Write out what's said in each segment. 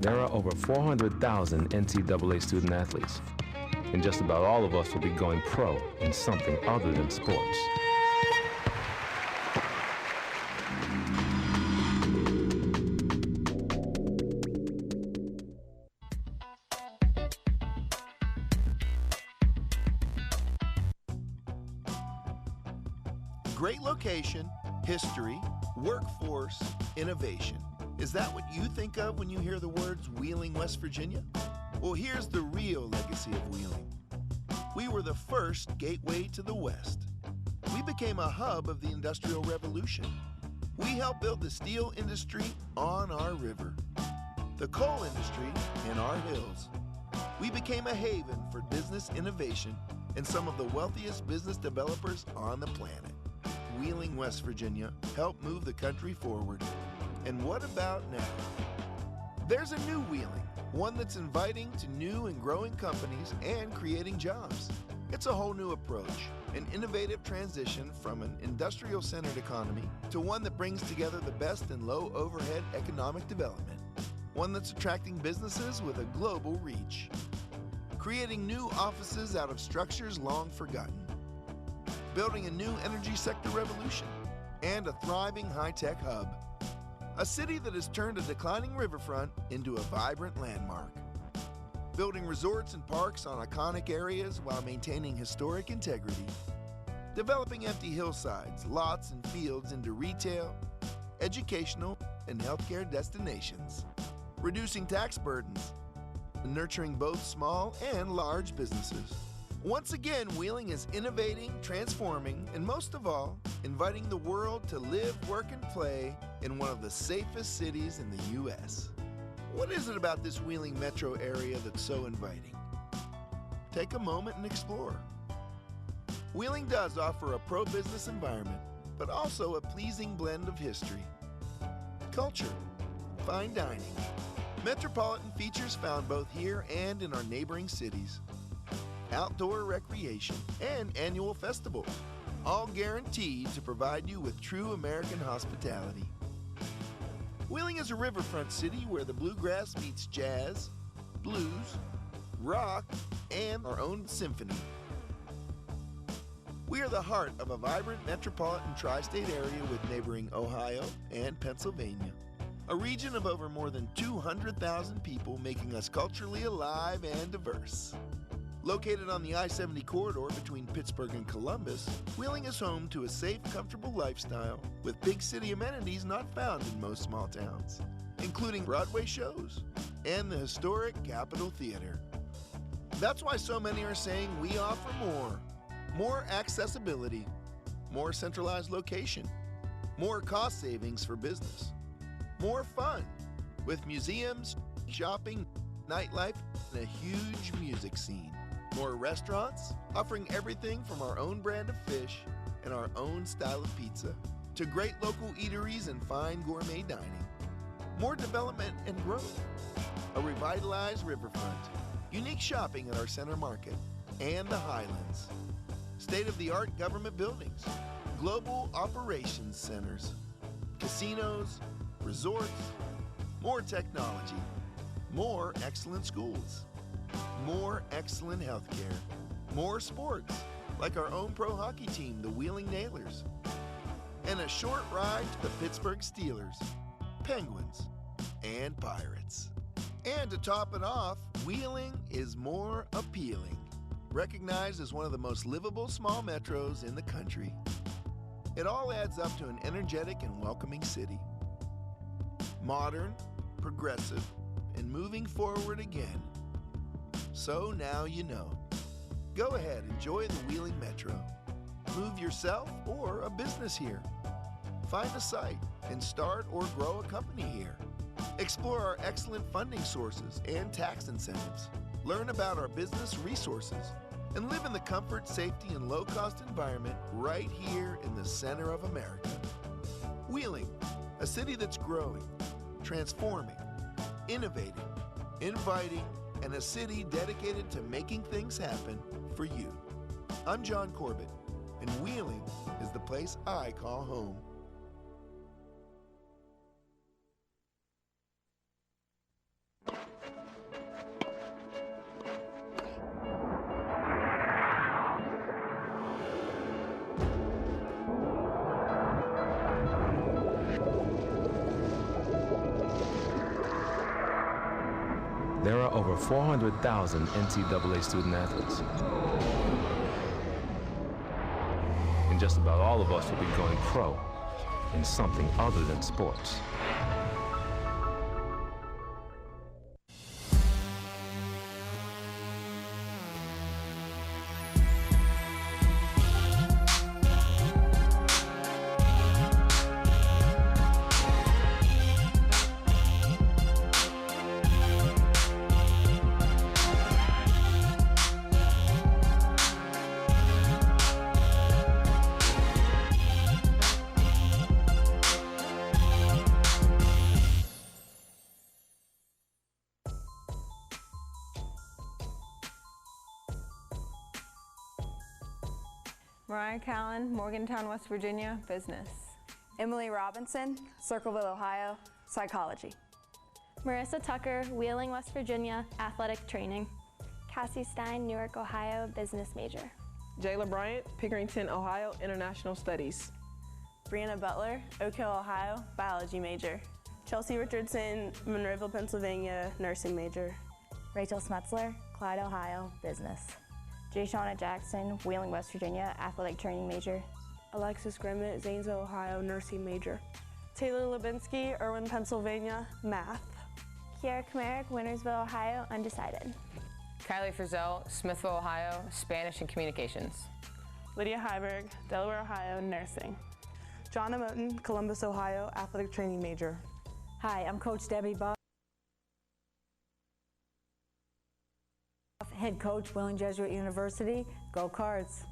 There are over 400,000 NCAA student athletes, and just about all of us will be going pro in something other than sports. Great location, history, workforce, innovation. Is that what you think of when you hear the words Wheeling, West Virginia? Well, here's the real legacy of Wheeling. We were the first gateway to the West. We became a hub of the Industrial Revolution. We helped build the steel industry on our river, the coal industry in our hills. We became a haven for business innovation and some of the wealthiest business developers on the planet. Wheeling, West Virginia helped move the country forward. And what about now? There's a new Wheeling, one that's inviting to new and growing companies and creating jobs. It's a whole new approach, an innovative transition from an industrial-centered economy to one that brings together the best in low-overhead economic development, one that's attracting businesses with a global reach, creating new offices out of structures long forgotten, building a new energy sector revolution, and a thriving high-tech hub. A city that has turned a declining riverfront into a vibrant landmark. Building resorts and parks on iconic areas while maintaining historic integrity. Developing empty hillsides, lots, and fields into retail, educational, and healthcare destinations. Reducing tax burdens, and nurturing both small and large businesses. Once again, Wheeling is innovating, transforming, and most of all, inviting the world to live, work, and play in one of the safest cities in the U.S. What is it about this Wheeling metro area that's so inviting? Take a moment and explore. Wheeling does offer a pro-business environment, but also a pleasing blend of history, culture, fine dining, metropolitan features found both here and in our neighboring cities, outdoor recreation, and annual festivals, all guaranteed to provide you with true American hospitality. Wheeling is a riverfront city where the bluegrass meets jazz, blues, rock, and our own symphony. We are the heart of a vibrant metropolitan tri-state area with neighboring Ohio and Pennsylvania, a region of over more than 200,000 people, making us culturally alive and diverse. Located on the I-70 corridor between Pittsburgh and Columbus, Wheeling is home to a safe, comfortable lifestyle with big city amenities not found in most small towns, including Broadway shows and the historic Capitol Theater. That's why so many are saying we offer more accessibility, more centralized location, more cost savings for business, more fun with museums, shopping, nightlife, and a huge music scene. More restaurants, offering everything from our own brand of fish and our own style of pizza to great local eateries and fine gourmet dining. More development and growth. A revitalized riverfront, unique shopping at our center market and the Highlands. State-of-the-art government buildings, global operations centers, casinos, resorts, more technology, more excellent schools, more excellent healthcare, more sports, like our own pro hockey team, the Wheeling Nailers, and a short ride to the Pittsburgh Steelers, Penguins, and Pirates. And to top it off, Wheeling is more appealing, recognized as one of the most livable small metros in the country. It all adds up to an energetic and welcoming city. Modern, progressive, and moving forward again. So now you know. Go ahead, enjoy the Wheeling Metro. Move yourself or a business here. Find a site and start or grow a company here. Explore our excellent funding sources and tax incentives. Learn about our business resources and live in the comfort, safety, and low-cost environment right here in the center of America. Wheeling, a city that's growing, transforming, innovating, inviting, and a city dedicated to making things happen for you. I'm John Corbett, and Wheeling is the place I call home. There are over 400,000 NCAA student athletes. And just about all of us will be going pro in something other than sports. Mariah Callan, Morgantown, West Virginia, business. Emily Robinson, Circleville, Ohio, psychology. Marissa Tucker, Wheeling, West Virginia, athletic training. Cassie Stein, Newark, Ohio, business major. Jayla Bryant, Pickerington, Ohio, international studies. Brianna Butler, Oak Hill, Ohio, biology major. Chelsea Richardson, Monroeville, Pennsylvania, nursing major. Rachel Smetzler, Clyde, Ohio, business. Jay Shauna Jackson, Wheeling, West Virginia, athletic training major. Alexis Grimmett, Zanesville, Ohio, nursing major. Taylor Lubinsky, Irwin, Pennsylvania, math. Kiara Kamarick, Wintersville, Ohio, undecided. Kylie Frizzell, Smithville, Ohio, Spanish and communications. Lydia Heiberg, Delaware, Ohio, nursing. Jonna Moten, Columbus, Ohio, athletic training major. Hi, I'm Coach Debbie Buff, head coach, Wheeling Jesuit University. Go Cards.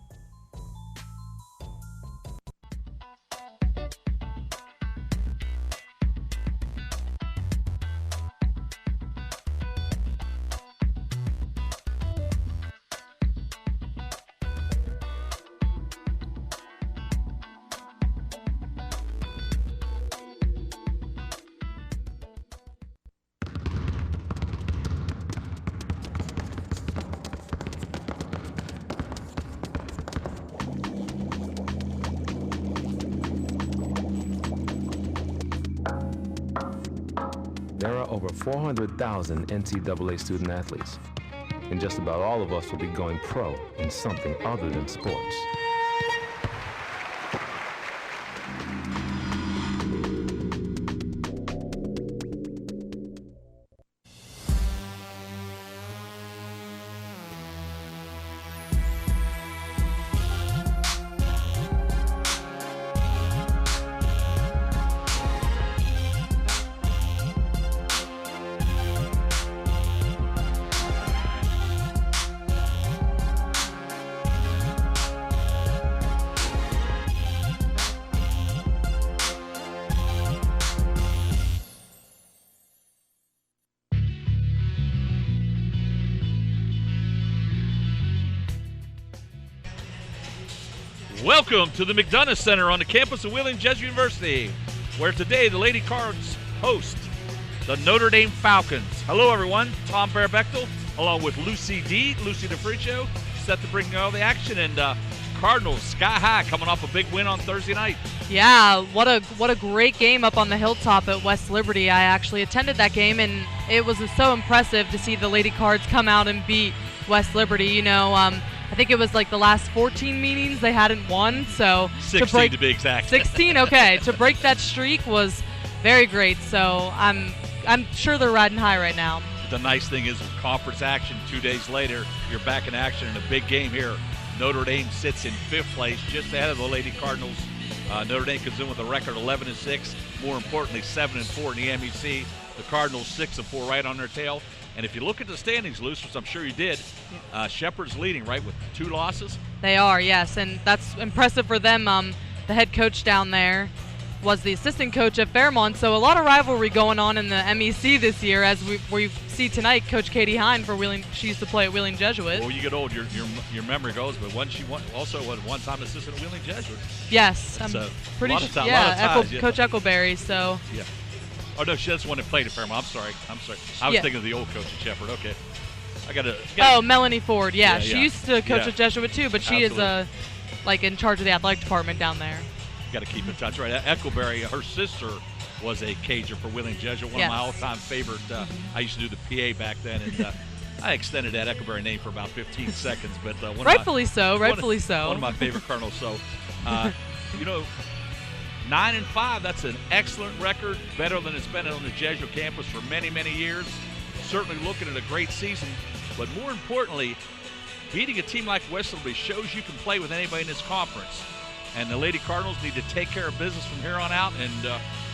There are over 400,000 NCAA student athletes, and just about all of us will be going pro in something other than sports. Welcome to the McDonough Center on the campus of Wheeling Jesuit University, where today the Lady Cards host the Notre Dame Falcons. Hello, everyone. Tom Bear-Bechtel, along with Lucy DeFricio, set to bring you all the action, and Cardinals sky high, coming off a big win on Thursday night. Yeah, what a great game up on the hilltop at West Liberty. I actually attended that game, and it was so impressive to see the Lady Cards come out and beat West Liberty. You know, I think it was like the last 14 meetings they hadn't won, so 16 to be exact. 16, okay. To break that streak was very great, so I'm sure they're riding high right now. The nice thing is with conference action 2 days later, you're back in action in a big game here. Notre Dame sits in 5th place, just ahead of the Lady Cardinals. Notre Dame comes in with a record 11-6, more importantly 7-4 in the MEC. The Cardinals 6-4 right on their tail. And if you look at the standings, Luce, which I'm sure you did, Shepherd's leading, right, with 2 losses? They are, yes, and that's impressive for them. The head coach down there was the assistant coach at Fairmont, so a lot of rivalry going on in the MEC this year, as we see tonight. Coach Katie Hine for Wheeling, she used to play at Wheeling Jesuit. Well, you get old, your memory goes, but she also was one-time assistant at Wheeling Jesuit. Yes, I'm pretty sure. Yeah, Coach Eccleberry. So. Yeah. Oh no, that's the one that played at Fairmont. I'm sorry. I was thinking of the old coach at Shepherd. Okay. Oh, Melanie Ford. Yeah, she used to coach at Jesuit too, but she is like in charge of the athletic department down there. Got to keep in touch, right? Eccleberry, her sister was a Cager for Wheeling Jesuit, one of my all-time favorite. I used to do the PA back then, and I extended that Eckelberry name for about 15 seconds. But rightfully so. One of my favorite Colonels. So, 9-5, that's an excellent record, better than it's been on the Jesuit campus for many, many years. Certainly looking at a great season, but more importantly, beating a team like West Liberty shows you can play with anybody in this conference. And the Lady Cardinals need to take care of business from here on out, and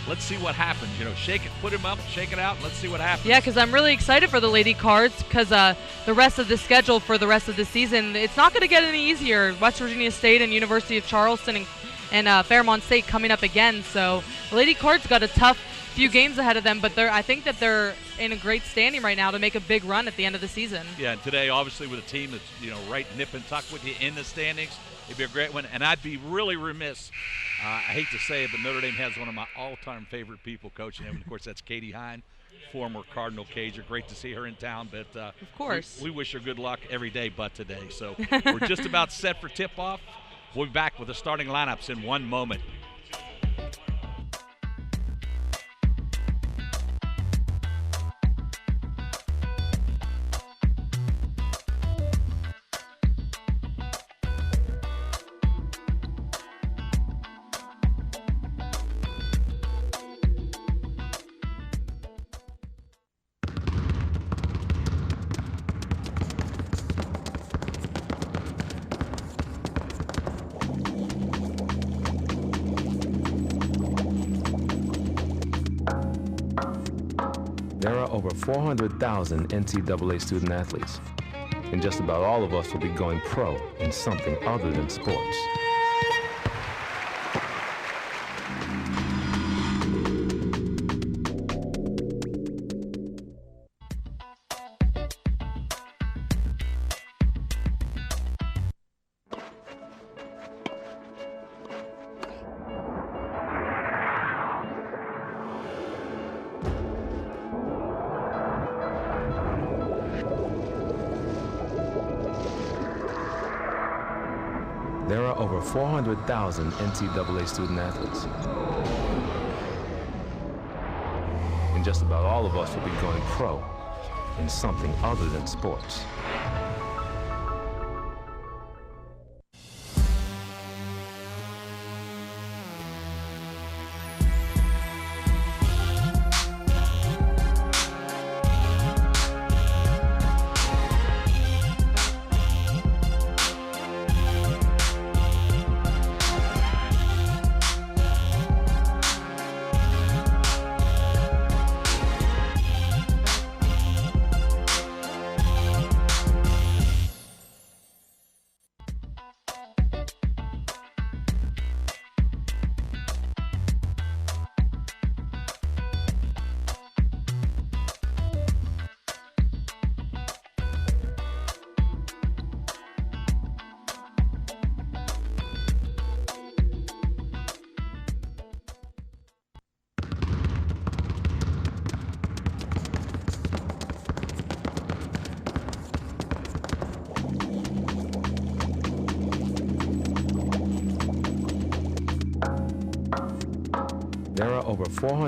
let's see what happens. Shake it, put them up, shake it out, and let's see what happens. Yeah, because I'm really excited for the Lady Cards because the rest of the schedule for the rest of the season, it's not going to get any easier. West Virginia State and University of Charleston and Fairmont State coming up again. So the Lady Cards got a tough few games ahead of them, but I think that they're in a great standing right now to make a big run at the end of the season. Yeah, and today, obviously, with a team that's right nip and tuck with you in the standings, it'd be a great one. And I'd be really remiss, I hate to say it, but Notre Dame has one of my all-time favorite people coaching them. And of course, that's Katie Hine, former Cardinal Cager. Great to see her in town, but of course, we wish her good luck every day but today. So we're just about set for tip-off. We'll be back with the starting lineups in one moment. There are over 400,000 NCAA student athletes, and just about all of us will be going pro in something other than sports. There are over 400,000 NCAA student athletes. And just about all of us will be going pro in something other than sports.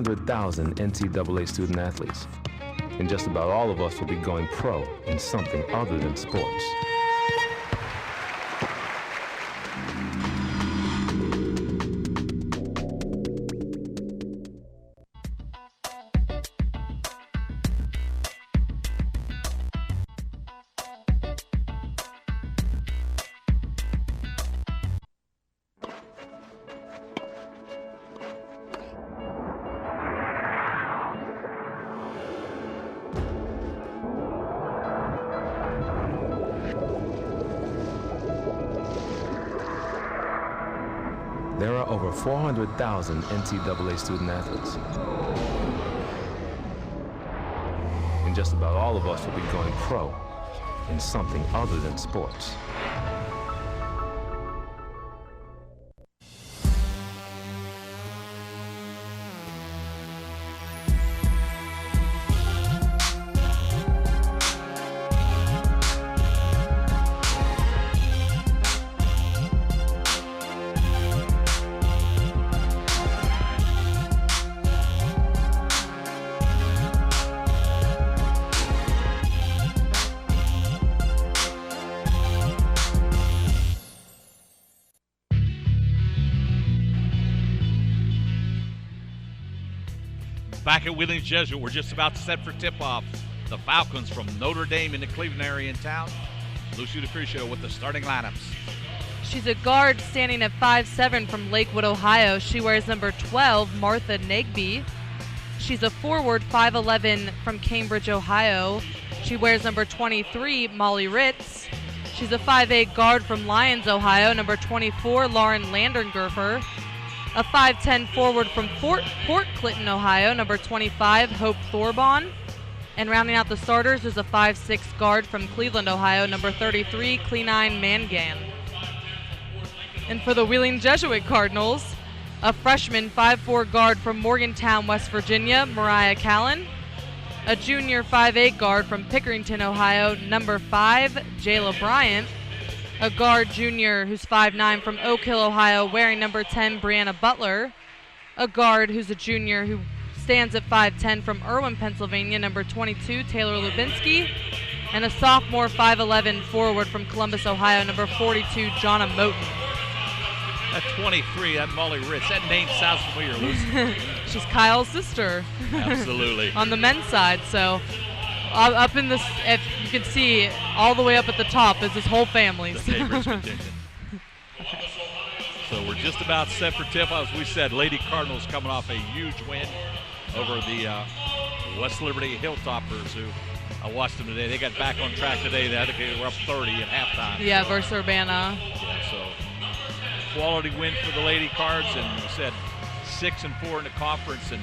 There are over 400,000 NCAA student athletes, and just about all of us will be going pro in something other than sports. There are over 400,000 NCAA student athletes. And just about all of us will be going pro in something other than sports. Back at Wheeling Jesuit, we're just about to set for tip-off. The Falcons from Notre Dame in the Cleveland area in town. Lucy DeCrucio with the starting lineups. She's a guard standing at 5'7" from Lakewood, Ohio. She wears number 12, Martha Negby. She's a forward, 5'11", from Cambridge, Ohio. She wears number 23, Molly Ritz. She's a 5'8" guard from Lyons, Ohio, number 24, Lauren Landerngurfer. A 5'10" forward from Port Clinton, Ohio, number 25, Hope Thorbon. And rounding out the starters is a 5'6" guard from Cleveland, Ohio, number 33, Cleanine Mangan. And for the Wheeling Jesuit Cardinals, a freshman 5'4" guard from Morgantown, West Virginia, Mariah Callan. A junior 5'8" guard from Pickerington, Ohio, number 5, Jayla Bryant. A guard junior who's 5'9" from Oak Hill, Ohio, wearing number 10, Brianna Butler. A guard who's a junior who stands at 5'10" from Irwin, Pennsylvania, number 22, Taylor Lubinsky. And a sophomore 5'11" forward from Columbus, Ohio, number 42, Jonna Moten. At 23, that Molly Ritz. That name sounds familiar, Lucy. She's Kyle's sister. Absolutely. On the men's side, so up in this, if you can see all the way up at the top is his whole family. The Cambridge contingent. Okay. So we're just about set for tip. As we said, Lady Cardinals coming off a huge win over the West Liberty Hilltoppers, who I watched them today. They got back on track today. They were up 30 at halftime. Yeah, so, versus Urbana. Yeah, so quality win for the Lady Cards, and we said 6-4 in the conference, and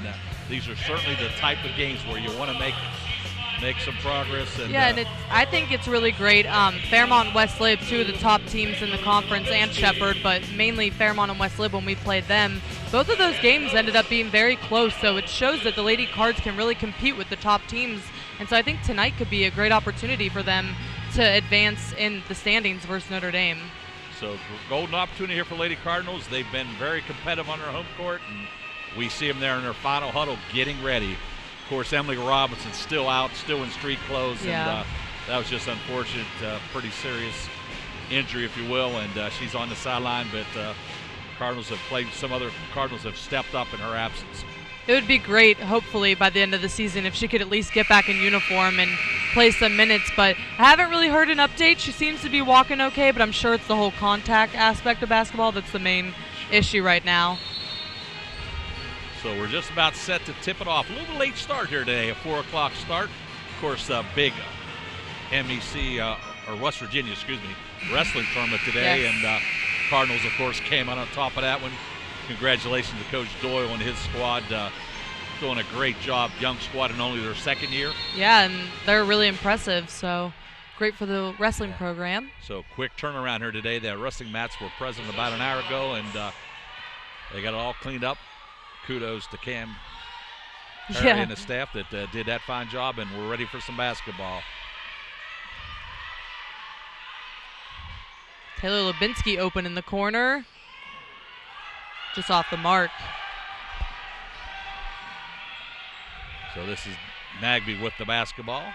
these are certainly the type of games where you want to make some progress. And, yeah, and I think it's really great. Fairmont and West Lib, two of the top teams in the conference, and Shepherd, but mainly Fairmont and West Lib when we played them. Both of those games ended up being very close, so it shows that the Lady Cards can really compete with the top teams. And so I think tonight could be a great opportunity for them to advance in the standings versus Notre Dame. So golden opportunity here for Lady Cardinals. They've been very competitive on their home court, and we see them there in their final huddle getting ready. Of course, Emily Robinson's still out, still in street clothes, yeah. And that was just unfortunate, pretty serious injury, if you will, and she's on the sideline, but Cardinals have played, some other Cardinals have stepped up in her absence. It would be great, hopefully, by the end of the season if she could at least get back in uniform and play some minutes, but I haven't really heard an update. She seems to be walking okay, but I'm sure it's the whole contact aspect of basketball that's the main issue right now. So we're just about set to tip it off. A little late start here today, a 4 o'clock start. Of course, big MEC, or West Virginia, wrestling tournament today, yes. And Cardinals, of course, came out on top of that one. Congratulations to Coach Doyle and his squad, doing a great job. Young squad in only their second year. Yeah, and they're really impressive, so great for the wrestling program. So quick turnaround here today. The wrestling mats were present about an hour ago, and they got it all cleaned up. Kudos to Cam Perry and the staff that did that fine job, and we're ready for some basketball. Taylor Lubinsky open in the corner. Just off the mark. So this is Nagby with the basketball.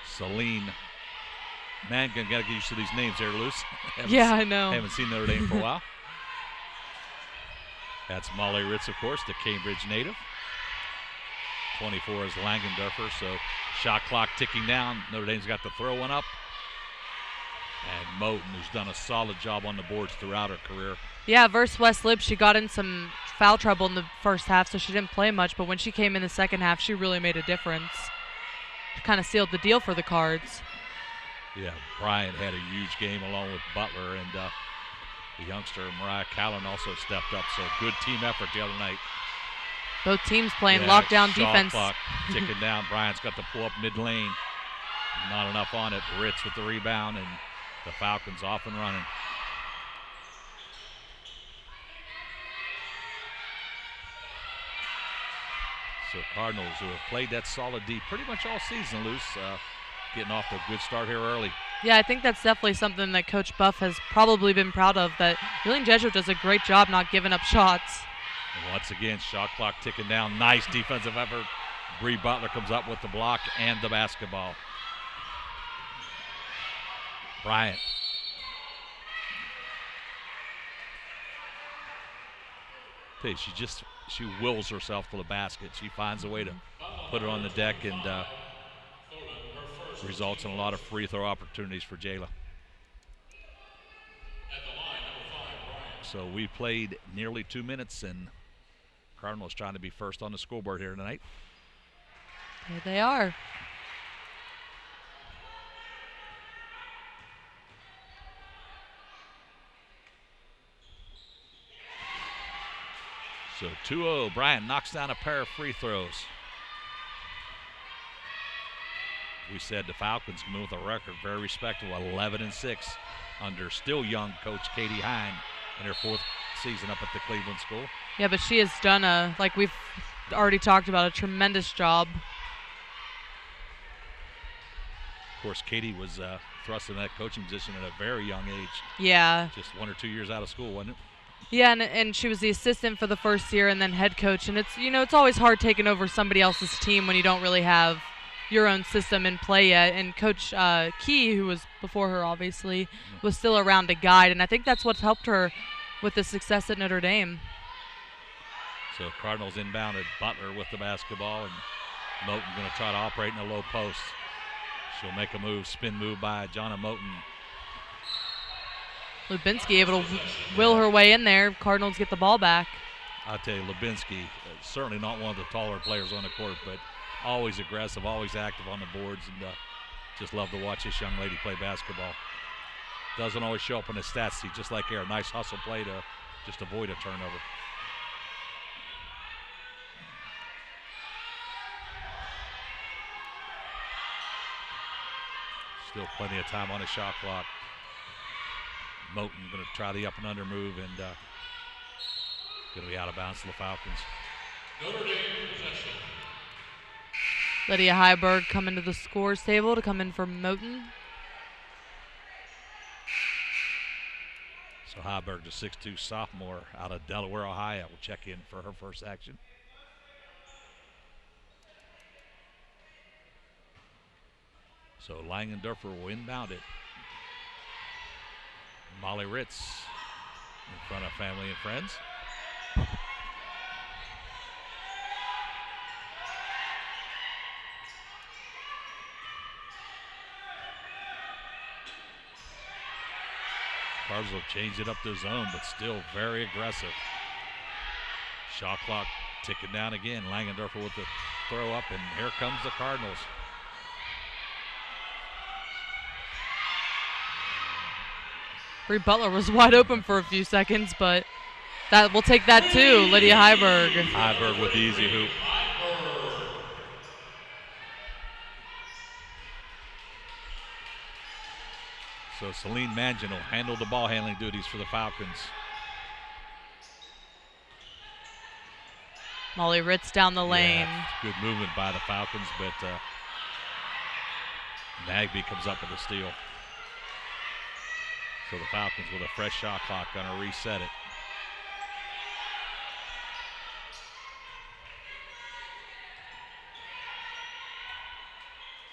Celine Mangan, got to get used to these names here, Luce. Yeah, I know. Haven't seen Notre Dame for a while. That's Molly Ritz, of course, the Cambridge native. 24 is Langendorfer, so shot clock ticking down. Notre Dame's got to throw one up. And Moten, who's done a solid job on the boards throughout her career. Yeah, versus West Lib, she got in some foul trouble in the first half, so she didn't play much. But when she came in the second half, she really made a difference. She kind of sealed the deal for the Cards. Yeah, Bryant had a huge game along with Butler, and the youngster Mariah Callan also stepped up. So good team effort the other night. Both teams playing lockdown defense. Clock ticking down. Bryant's got to pull up mid lane. Not enough on it. Ritz with the rebound, and the Falcons off and running. So Cardinals, who have played that solid D pretty much all season, Luce, getting off to a good start here early. Yeah, I think that's definitely something that Coach Buff has probably been proud of, that Wheeling Jesuit does a great job not giving up shots. And once again, shot clock ticking down. Nice defensive effort. Bree Butler comes up with the block and the basketball. Bryant. Tell you, she wills herself to the basket. She finds a way to put it on the deck, and results in a lot of free throw opportunities for Jayla. So we played nearly 2 minutes, and Cardinals trying to be first on the scoreboard here tonight. There they are. So 2-0, Bryant knocks down a pair of free throws. We said the Falcons come in with a record very respectable, 11-6, under still young coach Katie Hine in her 4th season up at the Cleveland School. Yeah, but she has done like we've already talked about, a tremendous job. Of course, Katie was thrust in that coaching position at a very young age. Yeah. Just 1 or 2 years out of school, wasn't it? Yeah, and she was the assistant for the first year and then head coach. And it's always hard taking over somebody else's team when you don't really have your own system in play yet. And Coach Key, who was before her obviously, was still around to guide. And I think that's what's helped her with the success at Notre Dame. So Cardinals inbounded, Butler with the basketball, and Moten going to try to operate in the low post. She'll make a move, spin move by Jonna Moten. Lubinsky able to will her way in there. Cardinals get the ball back. I'll tell you, Lubinsky, certainly not one of the taller players on the court, but always aggressive, always active on the boards, and just love to watch this young lady play basketball. Doesn't always show up in the stats sheet, just like here. A nice hustle play to just avoid a turnover. Still plenty of time on the shot clock. Moten going to try the up and under move, and going to be out of bounds to the Falcons. Notre Dame possession. Lydia Heiberg coming to the scores table to come in for Moten. So Heiberg, the 6'2" sophomore out of Delaware, Ohio, will check in for her first action. So Langendorfer will inbound it. Molly Ritz in front of family and friends. Cardinals will change it up their zone, but still very aggressive. Shot clock ticking down again. Langendorfer with the throw up, and here comes the Cardinals. Bree Butler was wide open for a few seconds, but we'll take that too. Lydia Heiberg. Heiberg with the easy hoop. So Celine Mangin will handle the ball handling duties for the Falcons. Molly Ritz down the lane. Yeah, good movement by the Falcons, but Nagby comes up with a steal. So the Falcons with a fresh shot clock going to reset it.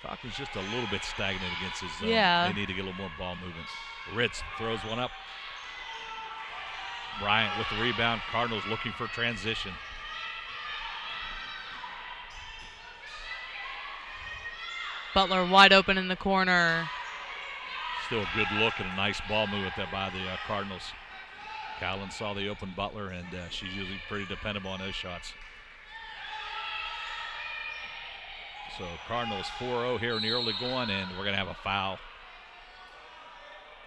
Falcons just a little bit stagnant against his zone. Yeah. They need to get a little more ball movement. Ritz throws one up. Bryant with the rebound. Cardinals looking for transition. Butler wide open in the corner. Still a good look and a nice ball movement there by the Cardinals. Callan saw the open Butler, and she's usually pretty dependable on those shots. So Cardinals 4-0 here in the early going, and we're going to have a foul.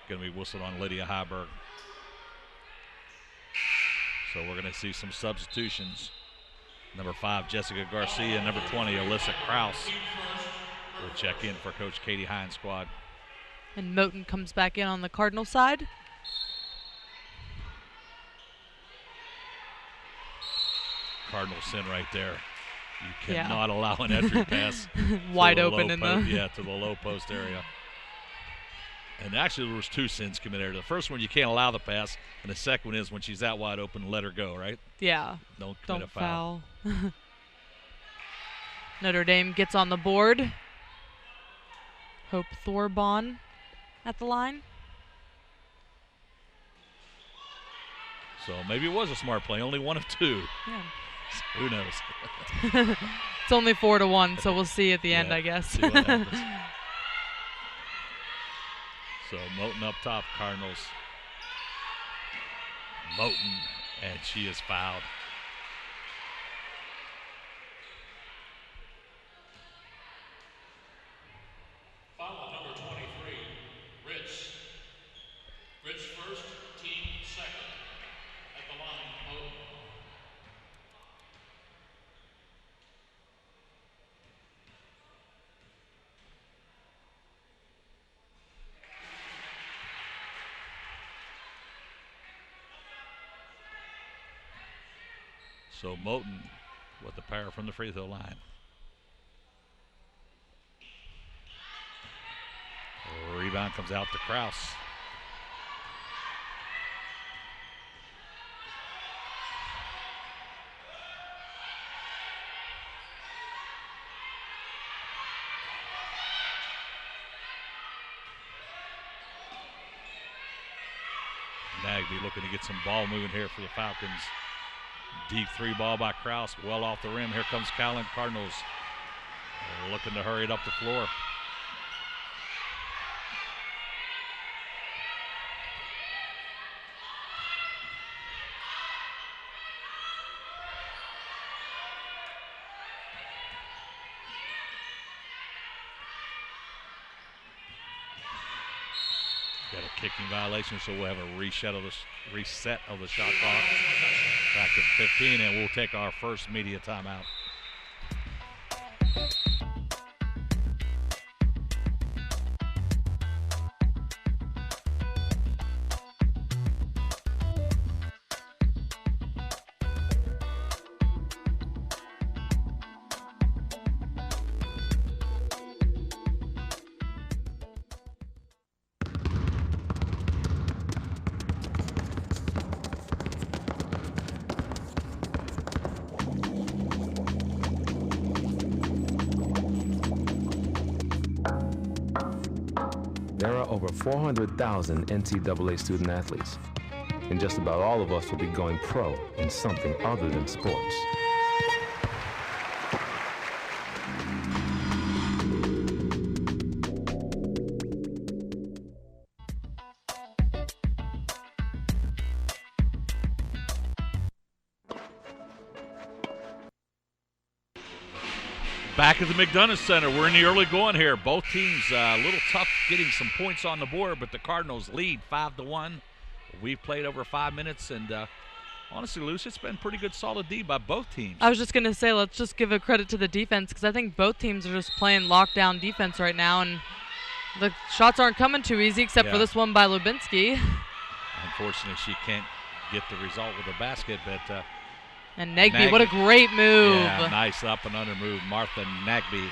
Going to be whistled on Lydia Heiberg. So we're going to see some substitutions. Number 5, Jessica Garcia. Number 20, Alyssa Krause will check in for Coach Katie Hine's squad. And Moten comes back in on the Cardinal side. Cardinal sin right there. You cannot allow an entry pass wide open in the to the low post area. And actually there was 2 sins committed. The first one, you can't allow the pass, and the second one is when she's that wide open, let her go, right? Yeah. Don't commit a foul. Notre Dame gets on the board. Hope Thorbon at the line. So maybe it was a smart play, only one of two. Yeah. Who knows? It's only 4-1, so we'll see at the end, I guess. See what happens. So Moten up top, Cardinals. Moten, and she is fouled. Foul on number 23, Rich. Rich first, team second. At the line, Moten. So Moten with the power from the free throw line. Rebound comes out to Kraus. Nagby looking to get some ball moving here for the Falcons. Deep three ball by Kraus, well off the rim. Here comes Callan. Cardinals looking to hurry it up the floor. Got a kicking violation, so we'll have a reset of the shot clock. Back to 15, and we'll take our first media timeout. There are over 400,000 NCAA student athletes, and just about all of us will be going pro in something other than sports. Back at the McDonough Center, we're in the early going here. Both teams a little tough getting some points on the board, but the Cardinals lead 5-1. We've played over 5 minutes, and honestly, Luce, it's been pretty good, solid D by both teams. I was just going to say, let's just give a credit to the defense, because I think both teams are just playing lockdown defense right now, and the shots aren't coming too easy, except for this one by Lubinsky. Unfortunately, she can't get the result with a basket, but and Nagby, what a great move. Yeah, nice up and under move. Martha Nagby,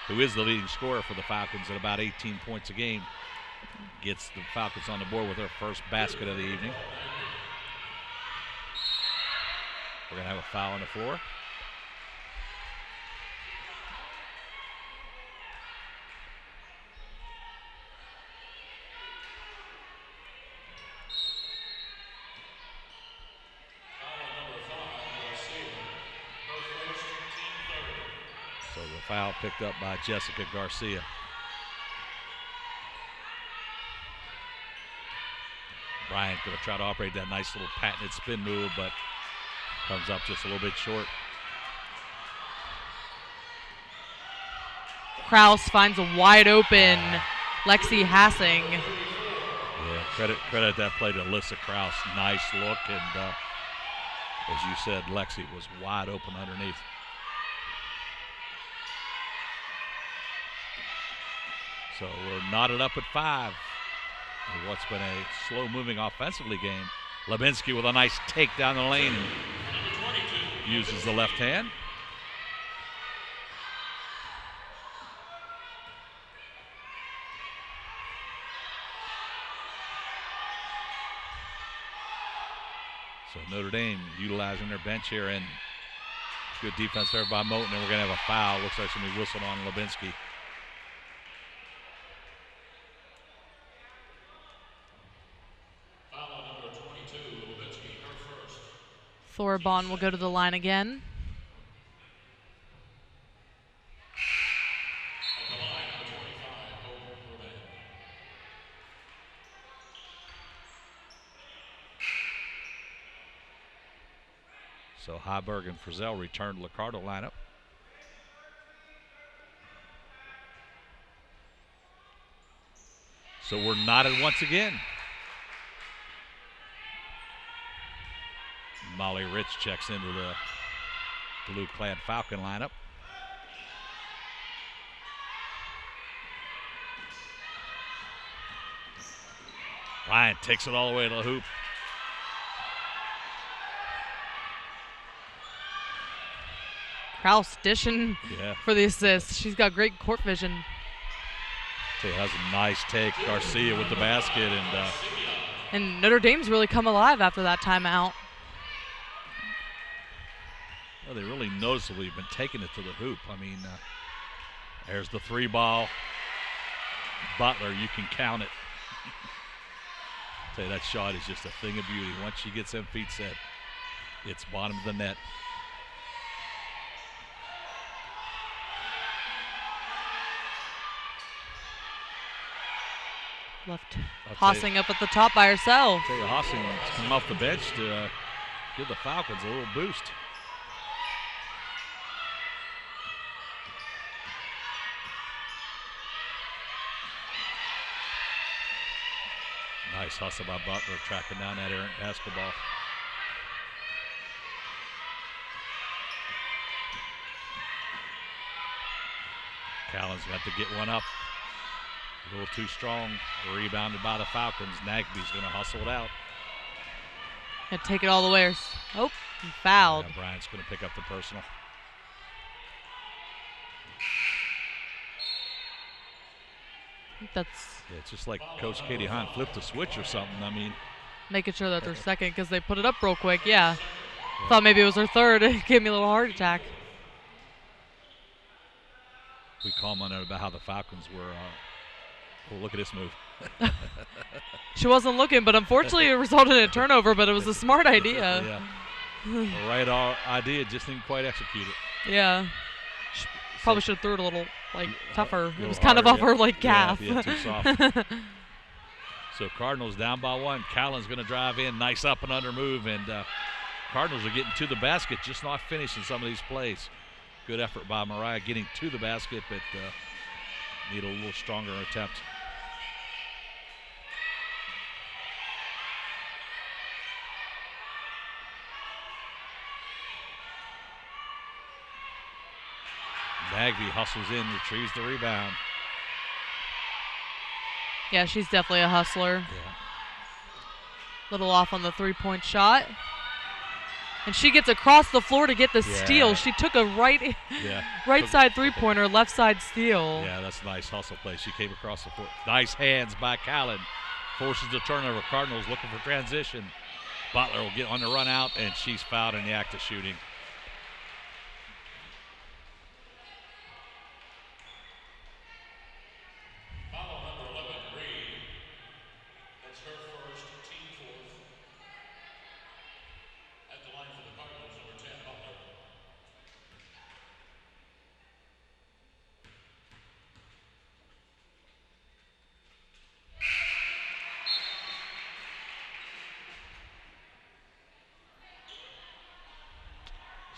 who is the leading scorer for the Falcons at about 18 points a game, gets the Falcons on the board with her first basket of the evening. We're going to have a foul on the floor. So the foul picked up by Jessica Garcia. Bryant going to try to operate that nice little patented spin move, but comes up just a little bit short. Kraus finds a wide open Lexi Hassing. Yeah, credit that play to Alyssa Kraus. Nice look, and as you said, Lexi was wide open underneath. So we're knotted up at 5. In what's been a slow-moving offensively game. Lubinsky with a nice take down the lane. Uses the left hand. So Notre Dame utilizing their bench here, and good defense there by Moten, and we're going to have a foul. Looks like it's going to be whistled on Lubinsky. Foul on number 22, Lubinsky, her Flora Bond will go to the line again. At the line, number 25, Hope Burbank. So Heiberg and Frizzell return to Liccardo lineup. So we're knotted once again. Molly Rich checks into the blue-clad Falcon lineup. Ryan takes it all the way to the hoop. Kraus dishing for the assist. She's got great court vision. That's a nice take. Garcia with the basket. And Notre Dame's really come alive after that timeout. Well, they really noticeably have been taking it to the hoop. I mean, there's the 3 ball. Butler, you can count it. Tell you, that shot is just a thing of beauty. Once she gets them feet set, it's bottom of the net. Left Hossing up at the top by herself. I'll tell you, Hossing's come off the bench to give the Falcons a little boost. Nice hustle by Butler, tracking down that errant basketball. Callan's got to get one up. A little too strong. Rebounded by the Falcons. Nagby's going to hustle it out. And take it all the way. Oh, he fouled. Yeah, Bryant's going to pick up the personal. That's it's just like Coach Katie Hahn flipped a switch or something. I mean, making sure that they're second because they put it up real quick. Yeah. Thought maybe it was her third. It gave me a little heart attack. We commented about how the Falcons were. Oh, look at this move. She wasn't looking, but unfortunately it resulted in a turnover, but it was a smart idea. Yeah. The right idea, just didn't quite execute it. Yeah. Probably should have threw it a little tougher. It was kind of off her calf. Yeah, too soft. So Cardinals down by 1. Callan's going to drive in. Nice up and under move, and Cardinals are getting to the basket, just not finishing some of these plays. Good effort by Mariah getting to the basket, but need a little stronger attempt. Nagby hustles in, retrieves the rebound. Yeah, she's definitely a hustler. Yeah. Little off on the three-point shot. And she gets across the floor to get the steal. She took a right side three-pointer, left side steal. Yeah, that's a nice hustle play. She came across the floor. Nice hands by Callan. Forces the turnover. Cardinals looking for transition. Butler will get on the run out, and she's fouled in the act of shooting.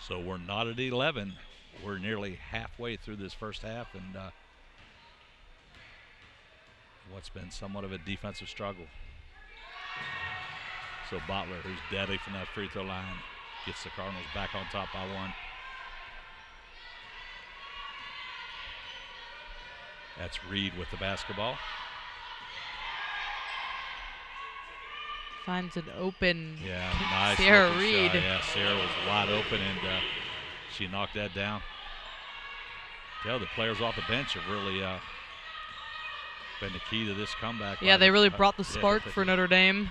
So we're not at 11. We're nearly halfway through this first half, and what's been somewhat of a defensive struggle. So Butler, who's deadly from that free throw line, gets the Cardinals back on top by 1. That's Reed with the basketball. Finds an open nice Sarah Reed. Yeah, Sarah was wide open, and she knocked that down. Yeah, the players off the bench have really been the key to this comeback. Yeah, they really brought the spark for Notre Dame.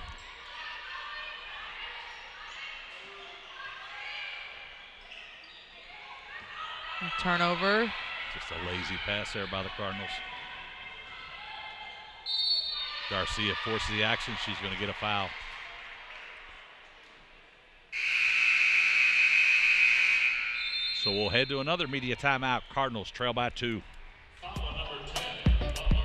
And turnover. Just a lazy pass there by the Cardinals. Garcia forces the action. She's going to get a foul. So we'll head to another media timeout. Cardinals trail by 2. Foul on number 10, Butler.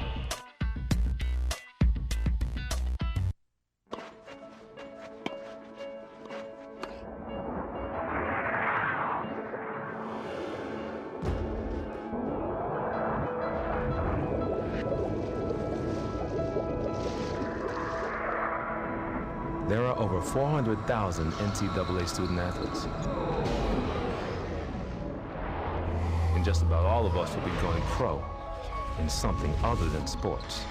There are over 400,000 NCAA student athletes. And just about all of us will be going pro in something other than sports.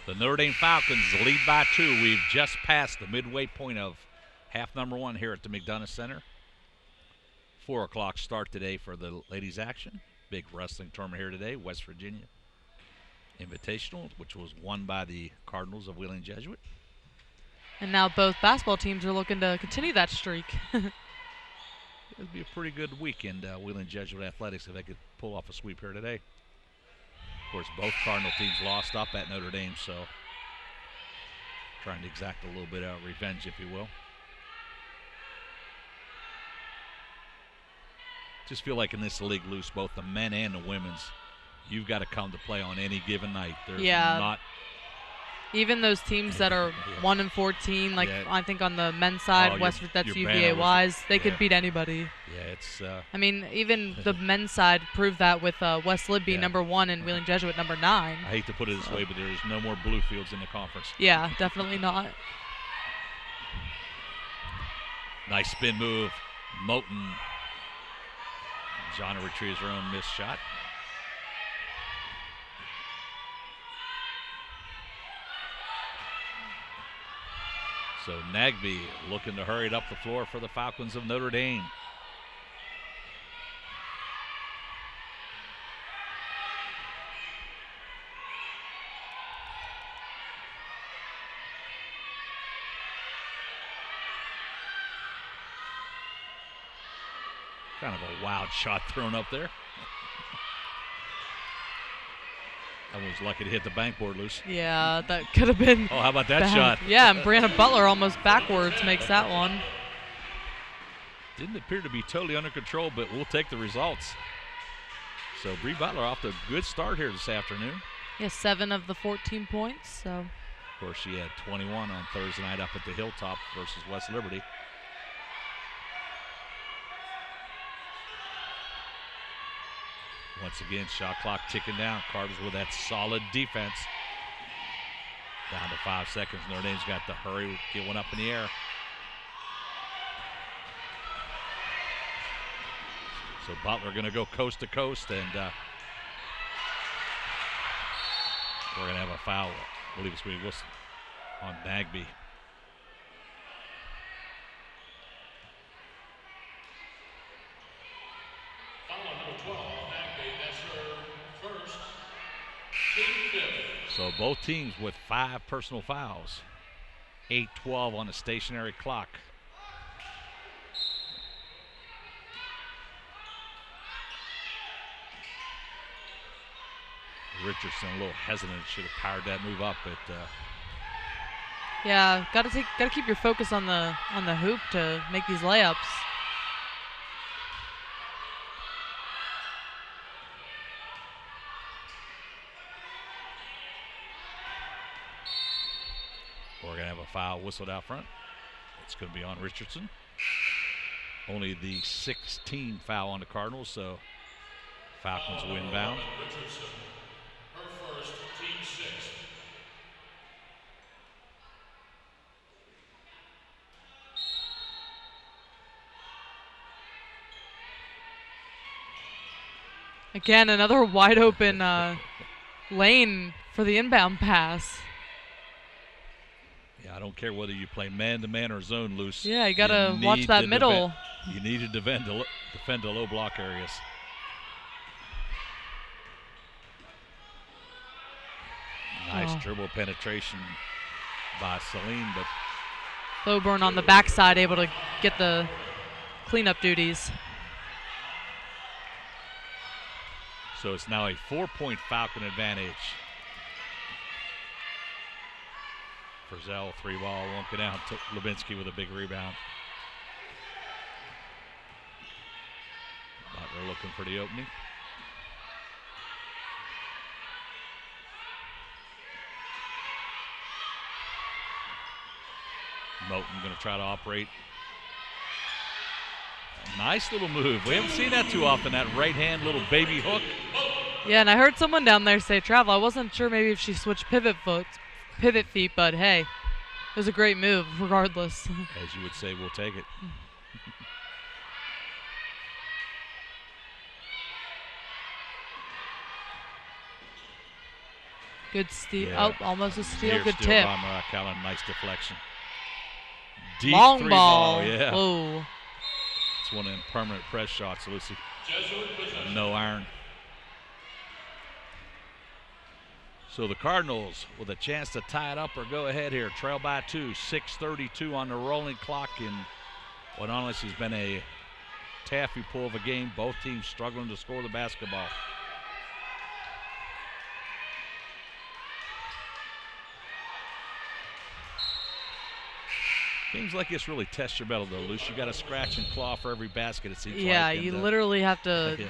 The Notre Dame Falcons lead by 2. We've just passed the midway point of half number 1 here at the McDonough Center. 4 o'clock start today for the ladies' action. Big wrestling tournament here today. West Virginia Invitational, which was won by the Cardinals of Wheeling Jesuit. And now both basketball teams are looking to continue that streak. It'll be a pretty good weekend, Wheeling Jesuit Athletics, if they could pull off a sweep here today. Of course, both Cardinal teams lost up at Notre Dame, so trying to exact a little bit of revenge, if you will. Just feel like in this league loose, both the men and the women's, you've got to come to play on any given night. There's not. Even those teams that are 1-14, like I think on the men's side, that's UVA-wise, they could beat anybody. Yeah, it's. I mean, even the men's side proved that with West Lib being number 1 and Wheeling Jesuit number 9. I hate to put it this way, but there's no more blue fields in the conference. Yeah, definitely not. Nice spin move, Moten. Jonna retrieves her own missed shot. So Nagby looking to hurry it up the floor for the Falcons of Notre Dame. Kind of a wild shot thrown up there. That was lucky to hit the bankboard loose. Yeah, that could have been. Oh, how about that shot? Yeah, and Brianna Butler almost backwards makes that one. Didn't appear to be totally under control, but we'll take the results. So Bree Butler off to a good start here this afternoon. Yeah, 7 of the 14 points. So. Of course, she had 21 on Thursday night up at the Hilltop versus West Liberty. Once again, shot clock ticking down. Cardinals with that solid defense. Down to 5 seconds. Notre Dame's got to hurry, get one up in the air. So Butler going to go coast to coast, and we're going to have a foul. I believe it's going to be Wilson on Nagby. So both teams with 5 personal fouls. 8-12 on the stationary clock. Richardson a little hesitant, should have powered that move up, but yeah, gotta keep your focus on the hoop to make these layups. We're going to have a foul whistled out front. It's going to be on Richardson. Only the 16th foul on the Cardinals, so Falcons will inbound. Richardson, her first, team 6th. Again, another wide open lane for the inbound pass. Yeah, I don't care whether you play man-to-man or zone loose. Yeah, you got to watch that middle. You need to defend the low block areas. Nice dribble penetration by Celine, but Thoburn on the backside able to get the cleanup duties. So it's now a 4-point Falcon advantage. Frizzell, 3-ball, won't get out. Levinsky with a big rebound. Butler looking for the opening. Moten going to try to operate. Nice little move. We haven't seen that too often, that right hand little baby hook. Yeah, and I heard someone down there say travel. I wasn't sure maybe if she switched pivot feet, but hey, it was a great move regardless. As you would say, we'll take it. Good steal. Yeah. Oh, almost a steal. Near Good steal tip. by Mariah Callan. Nice deflection. Deep Long three ball. Yeah. Oh. It's one of them permanent press shots, Lucy. No iron. So the Cardinals with a chance to tie it up or go ahead here. Trail by 2. 6:32 on the rolling clock in what honestly has been a taffy pull of a game. Both teams struggling to score the basketball. Games like this really test your metal, though, Luce. You got to scratch and claw for every basket, it seems like. Yeah, you literally have to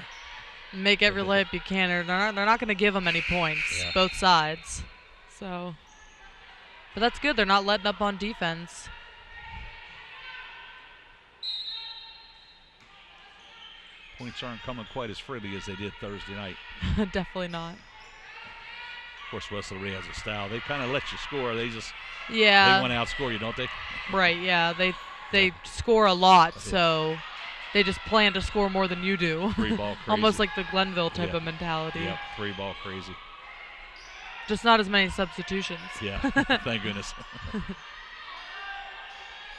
make every layup you can, or they're not going to give them any points, both sides. So, but that's good. They're not letting up on defense. Points aren't coming quite as freely as they did Thursday night. Definitely not. Of course, West Liberty has a style. They kind of let you score. They just they want to outscore you, don't they? Right. Yeah. They score a lot, so they just plan to score more than you do. 3-ball crazy. Almost like the Glenville type of mentality. Yep. 3-ball crazy. Just not as many substitutions. Yeah. Thank goodness.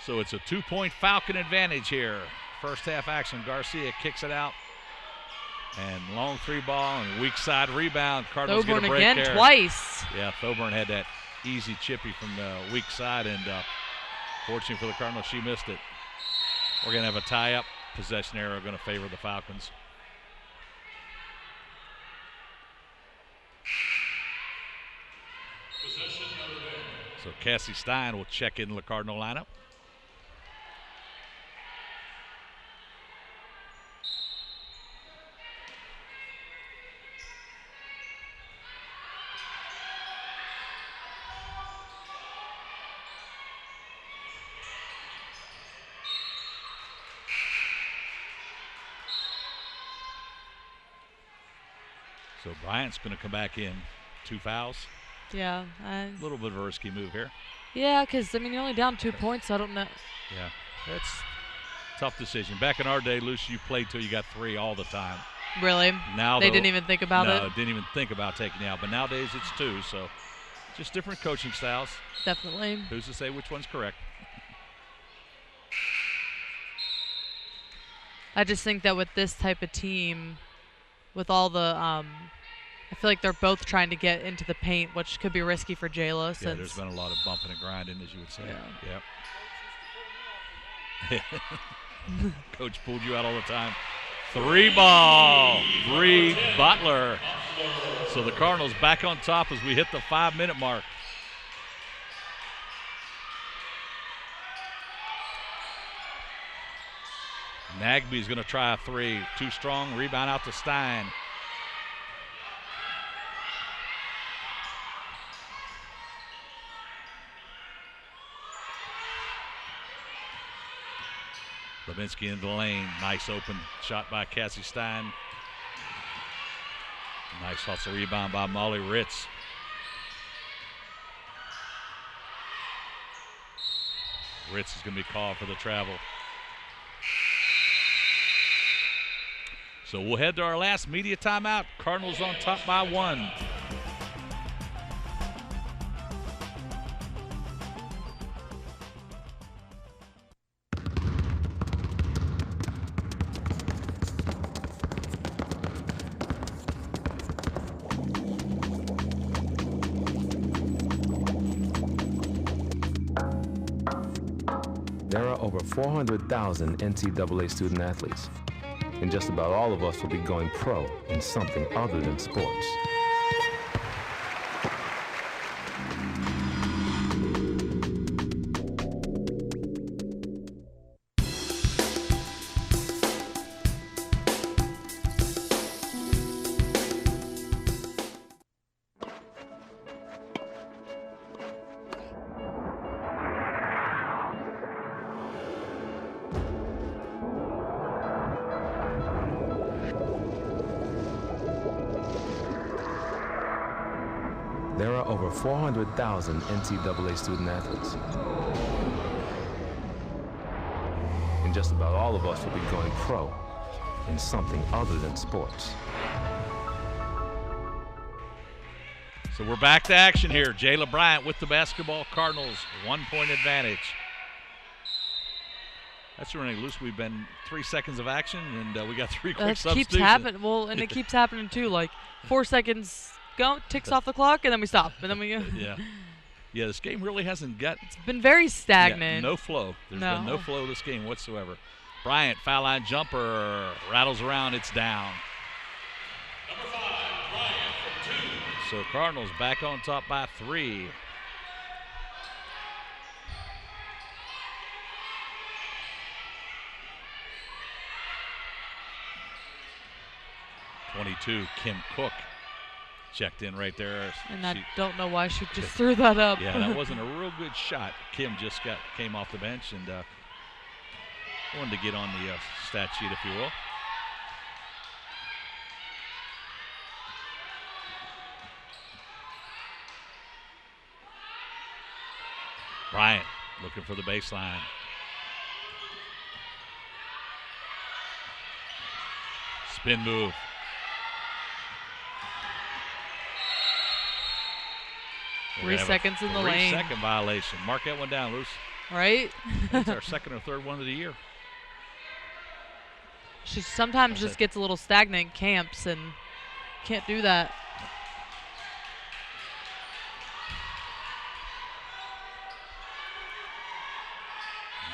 So it's a 2-point Falcon advantage here. First half action. Garcia kicks it out. And long 3-ball and weak side rebound. Cardinals get a break again there. Twice. Yeah, Thoburn had that easy chippy from the weak side, and fortunately for the Cardinals, she missed it. We're going to have a tie-up. Possession arrow going to favor the Falcons. So Cassie Stein will check in the Cardinal lineup. So Bryant's going to come back in. 2 fouls. Yeah. A little bit of a risky move here. Yeah, because, I mean, you're only down 2 points, so I don't know. Yeah, that's a tough decision. Back in our day, Lucy, you played till you got 3 all the time. Really? Now they didn't even think about it? No, didn't even think about taking it out. But nowadays it's 2, so just different coaching styles. Definitely. Who's to say which one's correct? I just think that with this type of team, with all the, I feel like they're both trying to get into the paint, which could be risky for Jayla. Yeah, there's been a lot of bumping and grinding, as you would say. Yeah. Coach pulled you out all the time. 3-ball. Bree Butler. So the Cardinals back on top as we hit the 5-minute mark. Nagby's going to try a 3. Too strong. Rebound out to Stein. Levinsky into the lane. Nice open shot by Cassie Stein. Nice hustle rebound by Molly Ritz. Ritz is going to be called for the travel. So we'll head to our last media timeout. Cardinals on top by 1. There are over 400,000 NCAA student athletes, and just about all of us will be going pro in something other than sports. There are over 400,000 NCAA student athletes. And just about all of us will be going pro in something other than sports. So we're back to action here. Jayla Bryant with the basketball. Cardinals 1-point advantage. That's running loose. We've been 3 seconds of action, and we got 3 quick substitutions. Keeps happening. Well, and it keeps happening too. Like 4 seconds ticks off the clock, and then we stop, and then we go. Yeah, this game really hasn't got. It's been very stagnant. Yeah, no flow. There's been no flow of this game whatsoever. Bryant, foul line jumper, rattles around. It's down. Number 5, Bryant for 2. So Cardinals back on top by 3. .22, Kim Cook checked in right there. And I don't know why she just threw that up. Yeah, that wasn't a real good shot. Kim just came off the bench and wanted to get on the stat sheet, if you will. Bryant looking for the baseline. Spin move. 3 seconds in the lane. 3-second violation. Mark that one down, Luce. Right? That's our second or third one of the year. She sometimes just gets a little stagnant in camps and can't do that.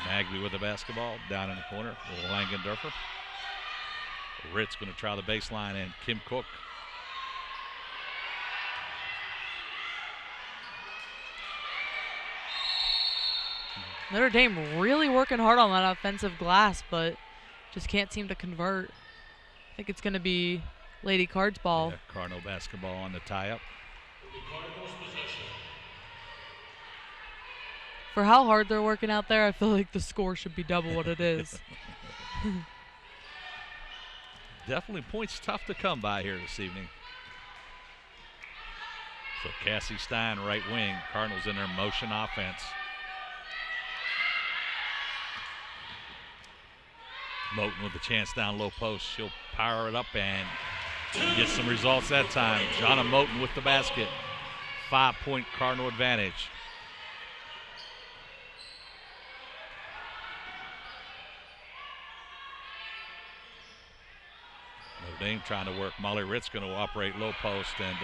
Magby with the basketball down in the corner. Langendorfer. Ritz going to try the baseline, and Kim Cook. Notre Dame really working hard on that offensive glass, but just can't seem to convert. I think it's going to be Lady Cards ball. Yeah, Cardinal basketball on the tie-up. For how hard they're working out there, I feel like the score should be double what it is. Definitely points tough to come by here this evening. So Cassie Stein, right wing. Cardinals in their motion offense. Moten with a chance down low post. She'll power it up and get some results that time. Jonna Moten with the basket. 5-point Cardinal advantage. Notre Dame trying to work. Molly Ritz going to operate low post, and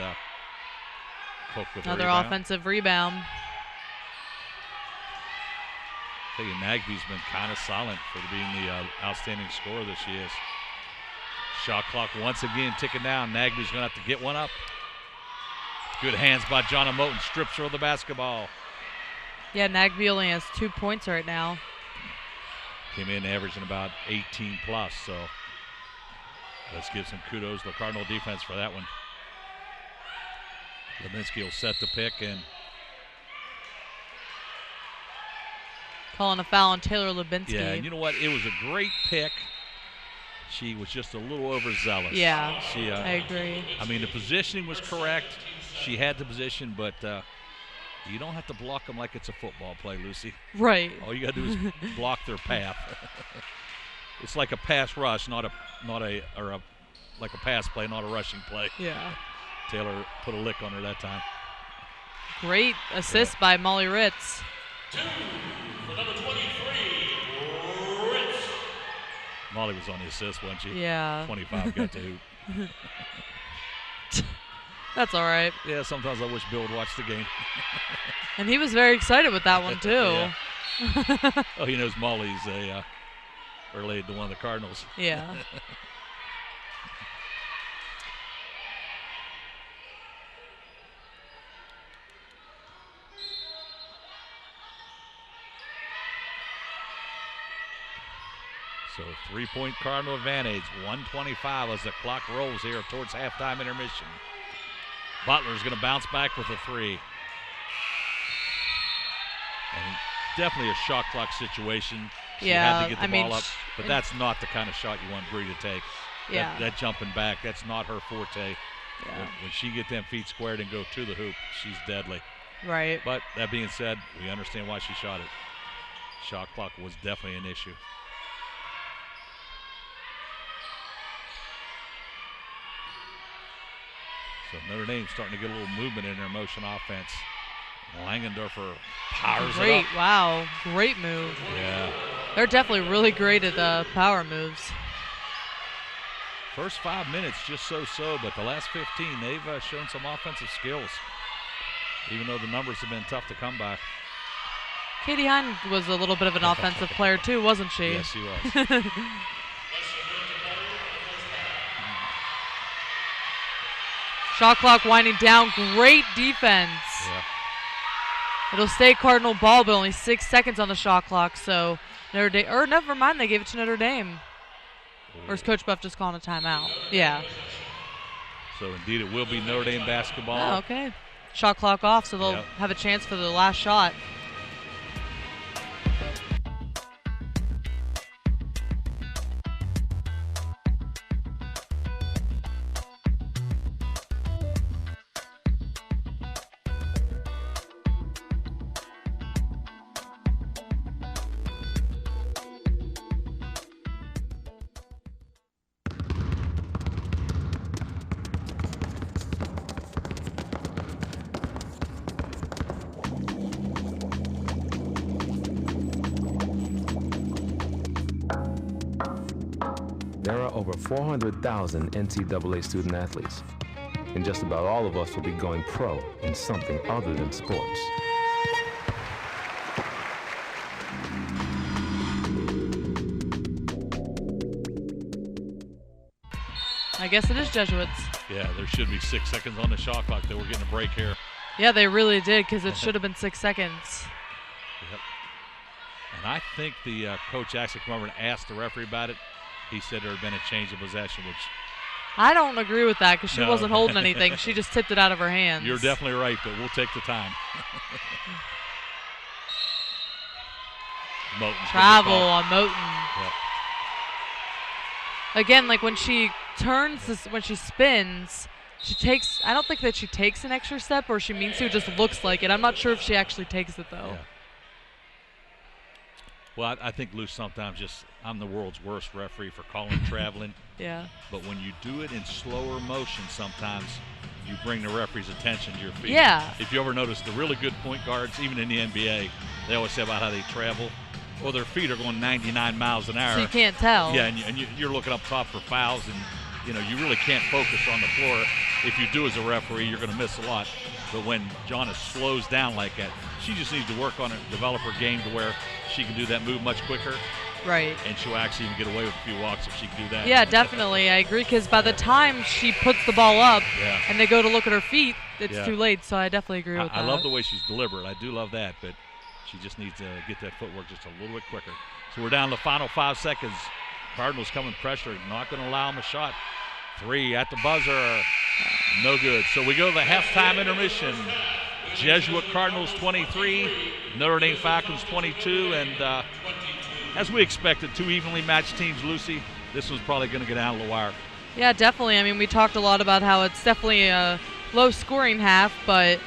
Cook with another rebound. Offensive rebound. I tell you, Nagby's been kind of silent for being the outstanding scorer that she is. Shot clock once again ticking down. Nagby's going to have to get one up. Good hands by Jonna Moten. Strips her of the basketball. Yeah, Nagby only has 2 points right now. Came in averaging about 18 plus, so let's give some kudos to the Cardinal defense for that one. Levinsky will set the pick and calling a foul on Taylor Levinsky. yeah, and you know what? It was a great pick. She was just a little overzealous. Yeah, I agree. I mean, the positioning was correct. She had the position, but you don't have to block them like it's a football play, Lucy. Right. All you got to do is block their path. It's like a pass rush, like a pass play, not a rushing play. Yeah. Taylor put a lick on her that time. Great assist by Molly Ritz. 2 for number 23, Ritz. Molly was on the assist, wasn't she? Yeah. 25 got to hoop. That's all right. Yeah, sometimes I wish Bill would watch the game. And he was very excited with that one, too. Yeah. Oh, he knows Molly's related to one of the Cardinals. Yeah. So 3-point Cardinal advantage, 1:25 as the clock rolls here towards halftime intermission. Butler's going to bounce back with a 3. And definitely a shot clock situation. She had to get the ball up, but that's not the kind of shot you want Bree to take. Yeah. That jumping back, that's not her forte. Yeah. When she get them feet squared and go to the hoop, she's deadly. Right. But that being said, we understand why she shot it. Shot clock was definitely an issue. So Notre Dame starting to get a little movement in their motion offense. Langendorfer powers it up. Wow, great move. Yeah. They're definitely really great at the power moves. First 5 minutes just so-so, but the last 15, they've shown some offensive skills, even though the numbers have been tough to come by. Katie Hine was a little bit of an offensive player too, wasn't she? Yes, she was. Shot clock winding down. Great defense. Yeah. It'll stay Cardinal ball, but only 6 seconds on the shot clock. So Notre Dame, or never mind, they gave it to Notre Dame. Or is Coach Buff just calling a timeout? Yeah. So indeed, it will be Notre Dame basketball. Oh, okay. Shot clock off, so they'll have a chance for the last shot. There are over 400,000 NCAA student athletes, and just about all of us will be going pro in something other than sports. I guess it is Jesuits. Yeah, there should be 6 seconds on the shot clock. That we're getting a break here. Yeah, they really did, because it should have been 6 seconds. Yep. And I think the coach actually came over and asked the referee about it. He said there had been a change of possession, which I don't agree with that because she wasn't holding anything. She just tipped it out of her hands. You're definitely right, but we'll take the time. Travel on Moten. Yep. Again, like when she turns, when she spins, she takes, I don't think that she takes an extra step or she means to, it just looks like it. I'm not sure if she actually takes it though. Yeah. Well, I think, Lou, sometimes just I'm the world's worst referee for calling traveling. Yeah. But when you do it in slower motion, sometimes you bring the referee's attention to your feet. Yeah. If you ever notice, the really good point guards, even in the NBA, they always say about how they travel. Well, their feet are going 99 miles an hour. So you can't tell. Yeah, and you're looking up top for fouls, and you really can't focus on the floor. If you do as a referee, you're going to miss a lot. But when Jonna slows down like that, she just needs to work on it, develop her game to where she can do that move much quicker. Right. And she'll actually even get away with a few walks if she can do that. Yeah, definitely. I agree because by the time she puts the ball up and they go to look at her feet, it's too late. So I definitely agree with that. I love the way she's deliberate. I do love that, but she just needs to get that footwork just a little bit quicker. So we're down to the final 5 seconds. Cardinals coming pressure, not going to allow them a shot. 3 at the buzzer, no good. So we go to the halftime intermission. Jesuit Cardinals 23, Notre Dame Falcons 22, and as we expected, 2 evenly matched teams, Lucy. This one's probably going to get down to the wire. Yeah, definitely. I mean, we talked a lot about how it's definitely a low-scoring half, but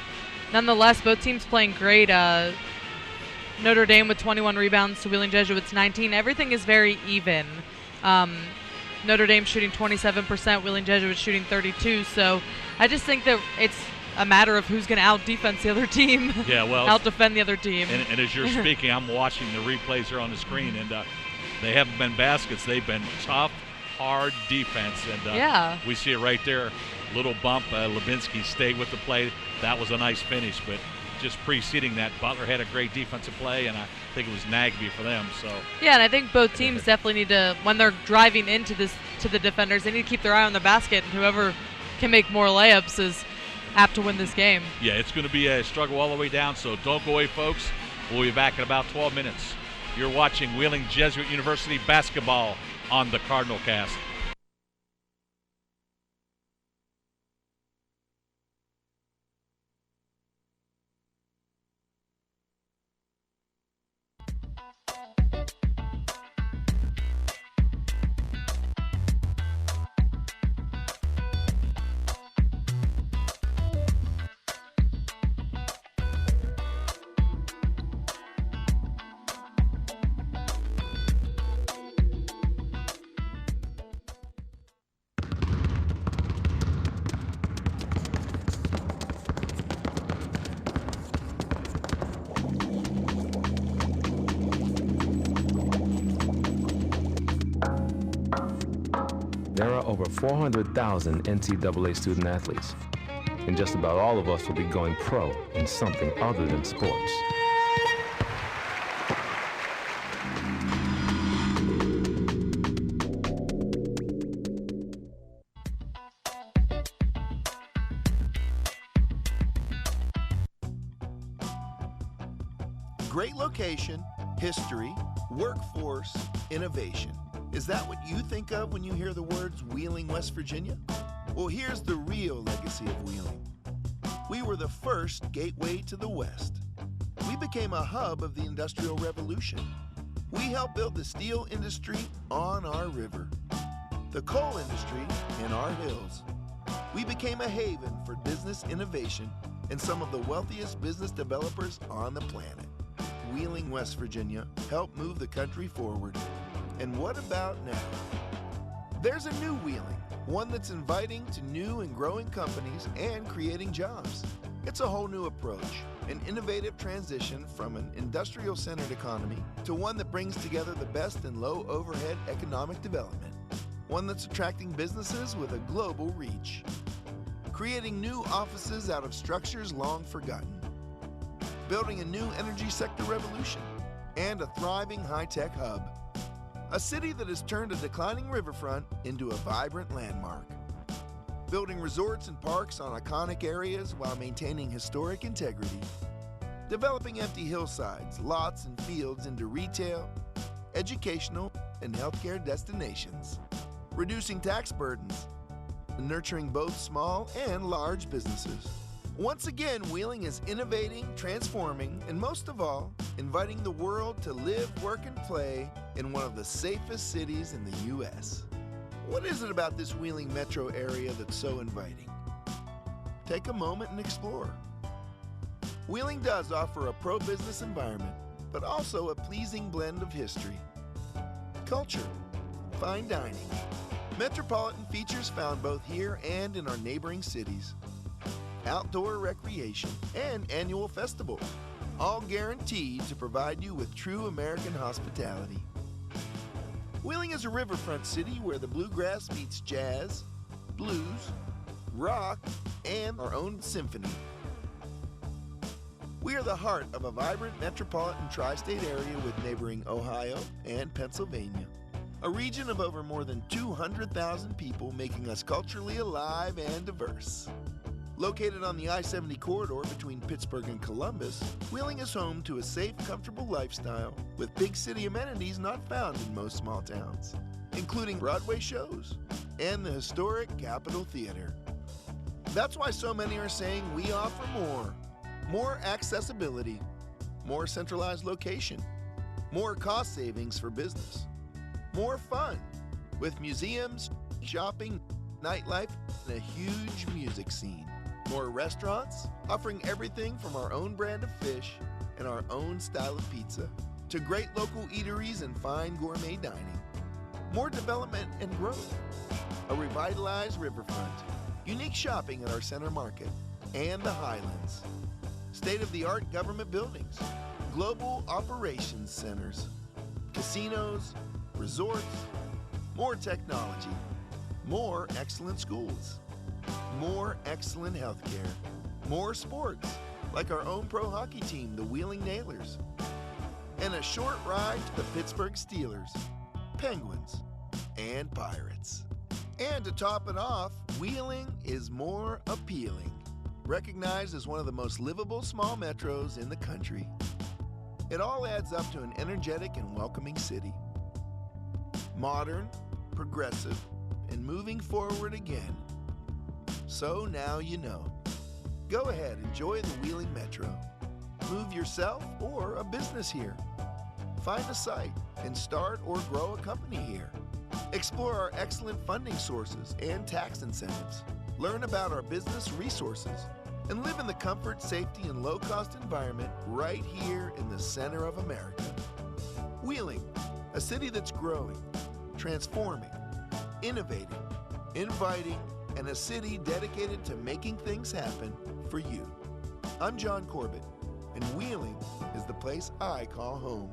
nonetheless, both teams playing great. Notre Dame with 21 rebounds to Wheeling Jesuits 19. Everything is very even. Notre Dame shooting 27%, Wheeling Jesuits shooting 32%. So I just think that it's a matter of who's going to out-defense the other team. Yeah, well, out-defend the other team. And as you're speaking, I'm watching the replays here on the screen, and they haven't been baskets. They've been tough, hard defense. And we see it right there. Little bump. Lubinsky stayed with the play. That was a nice finish, but just preceding that, Butler had a great defensive play, and I think it was Nagby for them. So yeah, and I think both teams definitely need to, when they're driving into the defenders, they need to keep their eye on the basket, and whoever can make more layups is apt to win this game. Yeah, it's going to be a struggle all the way down, so don't go away, folks. We'll be back in about 12 minutes. You're watching Wheeling Jesuit University basketball on the Cardinal Cast. There are over 400,000 NCAA student athletes, and just about all of us will be going pro in something other than sports. Great location, history, workforce, innovation. Is that what you think of when you hear the words Wheeling, West Virginia? Well, here's the real legacy of Wheeling. We were the first gateway to the West. We became a hub of the Industrial Revolution. We helped build the steel industry on our river, the coal industry in our hills. We became a haven for business innovation and some of the wealthiest business developers on the planet. Wheeling, West Virginia helped move the country forward. And what about now? There's a new Wheeling, one that's inviting to new and growing companies and creating jobs. It's a whole new approach, an innovative transition from an industrial-centered economy to one that brings together the best in low-overhead economic development, one that's attracting businesses with a global reach, creating new offices out of structures long forgotten, building a new energy sector revolution, and a thriving high-tech hub. A city that has turned a declining riverfront into a vibrant landmark. Building resorts and parks on iconic areas while maintaining historic integrity. Developing empty hillsides, lots, and fields into retail, educational, and healthcare destinations. Reducing tax burdens, and nurturing both small and large businesses. Once again, Wheeling is innovating, transforming, and most of all, inviting the world to live, work, and play in one of the safest cities in the U.S. What is it about this Wheeling metro area that's so inviting? Take a moment and explore. Wheeling does offer a pro-business environment, but also a pleasing blend of history, culture, fine dining, metropolitan features found both here and in our neighboring cities, outdoor recreation, and annual festivals, all guaranteed to provide you with true American hospitality. Wheeling is a riverfront city where the bluegrass meets jazz, blues, rock, and our own symphony. We are the heart of a vibrant metropolitan tri-state area with neighboring Ohio and Pennsylvania, a region of over more than 200,000 people making us culturally alive and diverse. Located on the I-70 corridor between Pittsburgh and Columbus, Wheeling is home to a safe, comfortable lifestyle with big city amenities not found in most small towns, including Broadway shows and the historic Capitol Theater. That's why so many are saying we offer more accessibility, more centralized location, more cost savings for business, more fun with museums, shopping, nightlife, and a huge music scene. More restaurants, offering everything from our own brand of fish and our own style of pizza to great local eateries and fine gourmet dining. More development and growth, a revitalized riverfront, unique shopping at our center market, and the Highlands. State-of-the-art government buildings, global operations centers, casinos, resorts, more technology, more excellent schools, more excellent healthcare, more sports like our own pro hockey team, the Wheeling Nailers. And a short ride to the Pittsburgh Steelers, Penguins, and Pirates. And to top it off, Wheeling is more appealing. Recognized as one of the most livable small metros in the country. It all adds up to an energetic and welcoming city. Modern, progressive, and moving forward again. So now you know. Go ahead, enjoy the Wheeling Metro. Move yourself or a business here. Find a site and start or grow a company here. Explore our excellent funding sources and tax incentives. Learn about our business resources and live in the comfort, safety, and low-cost environment right here in the center of America. Wheeling, a city that's growing, transforming, innovating, inviting, and a city dedicated to making things happen for you. I'm John Corbett, and Wheeling is the place I call home.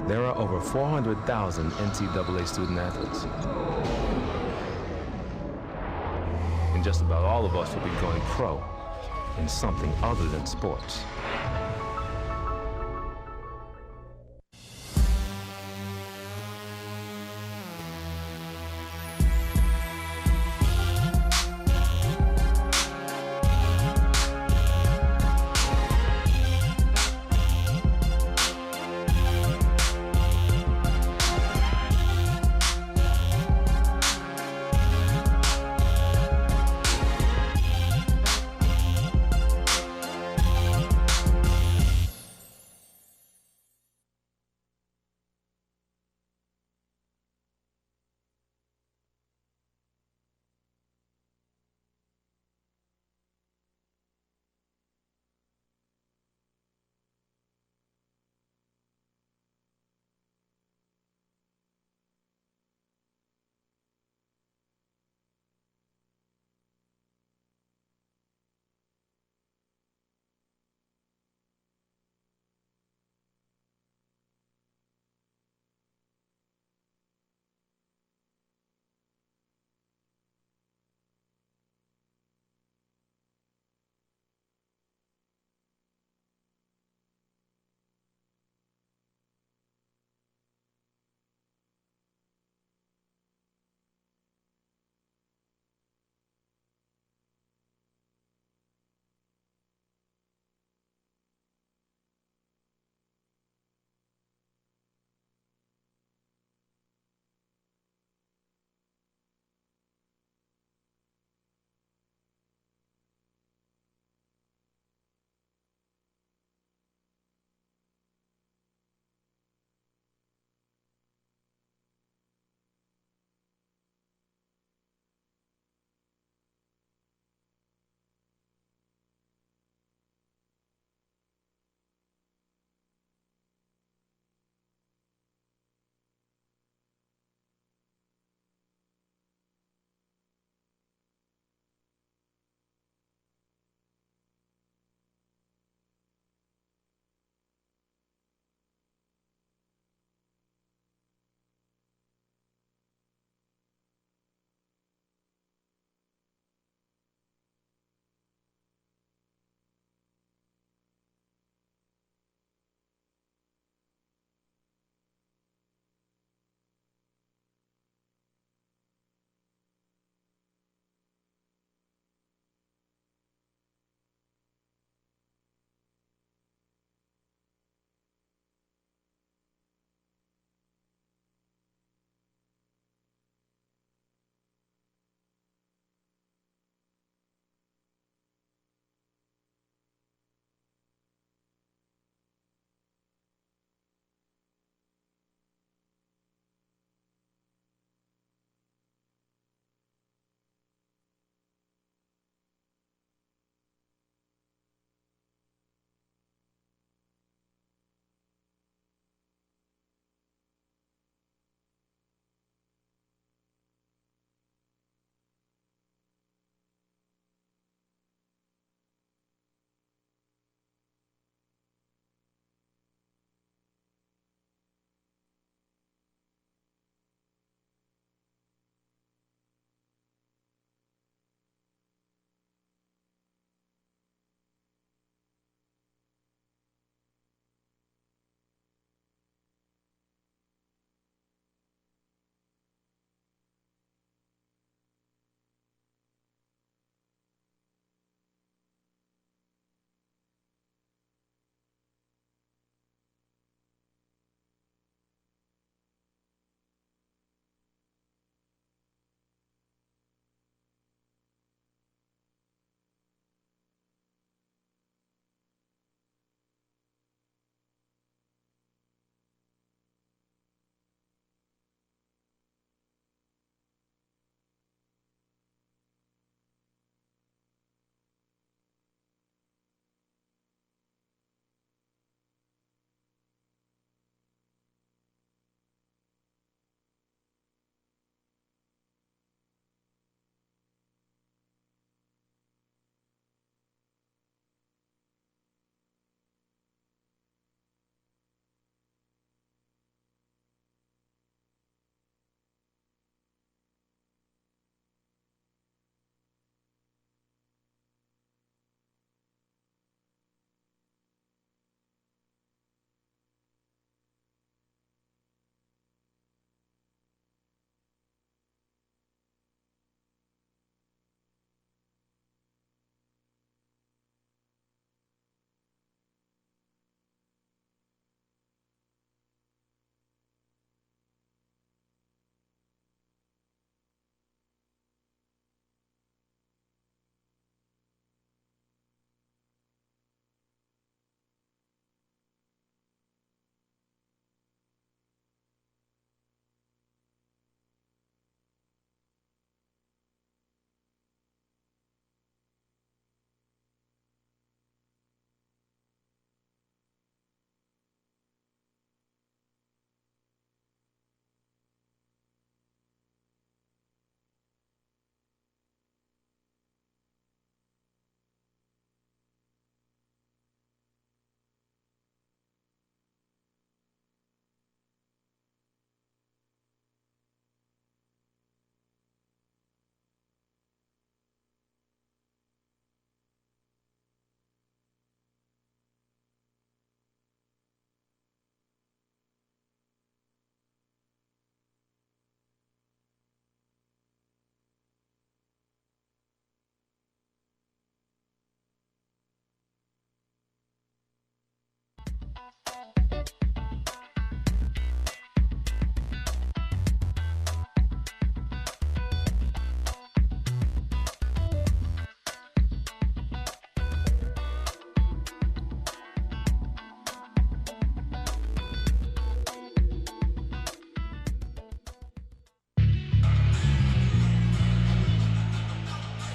There are over 400,000 NCAA student athletes. And just about all of us will be going pro in something other than sports.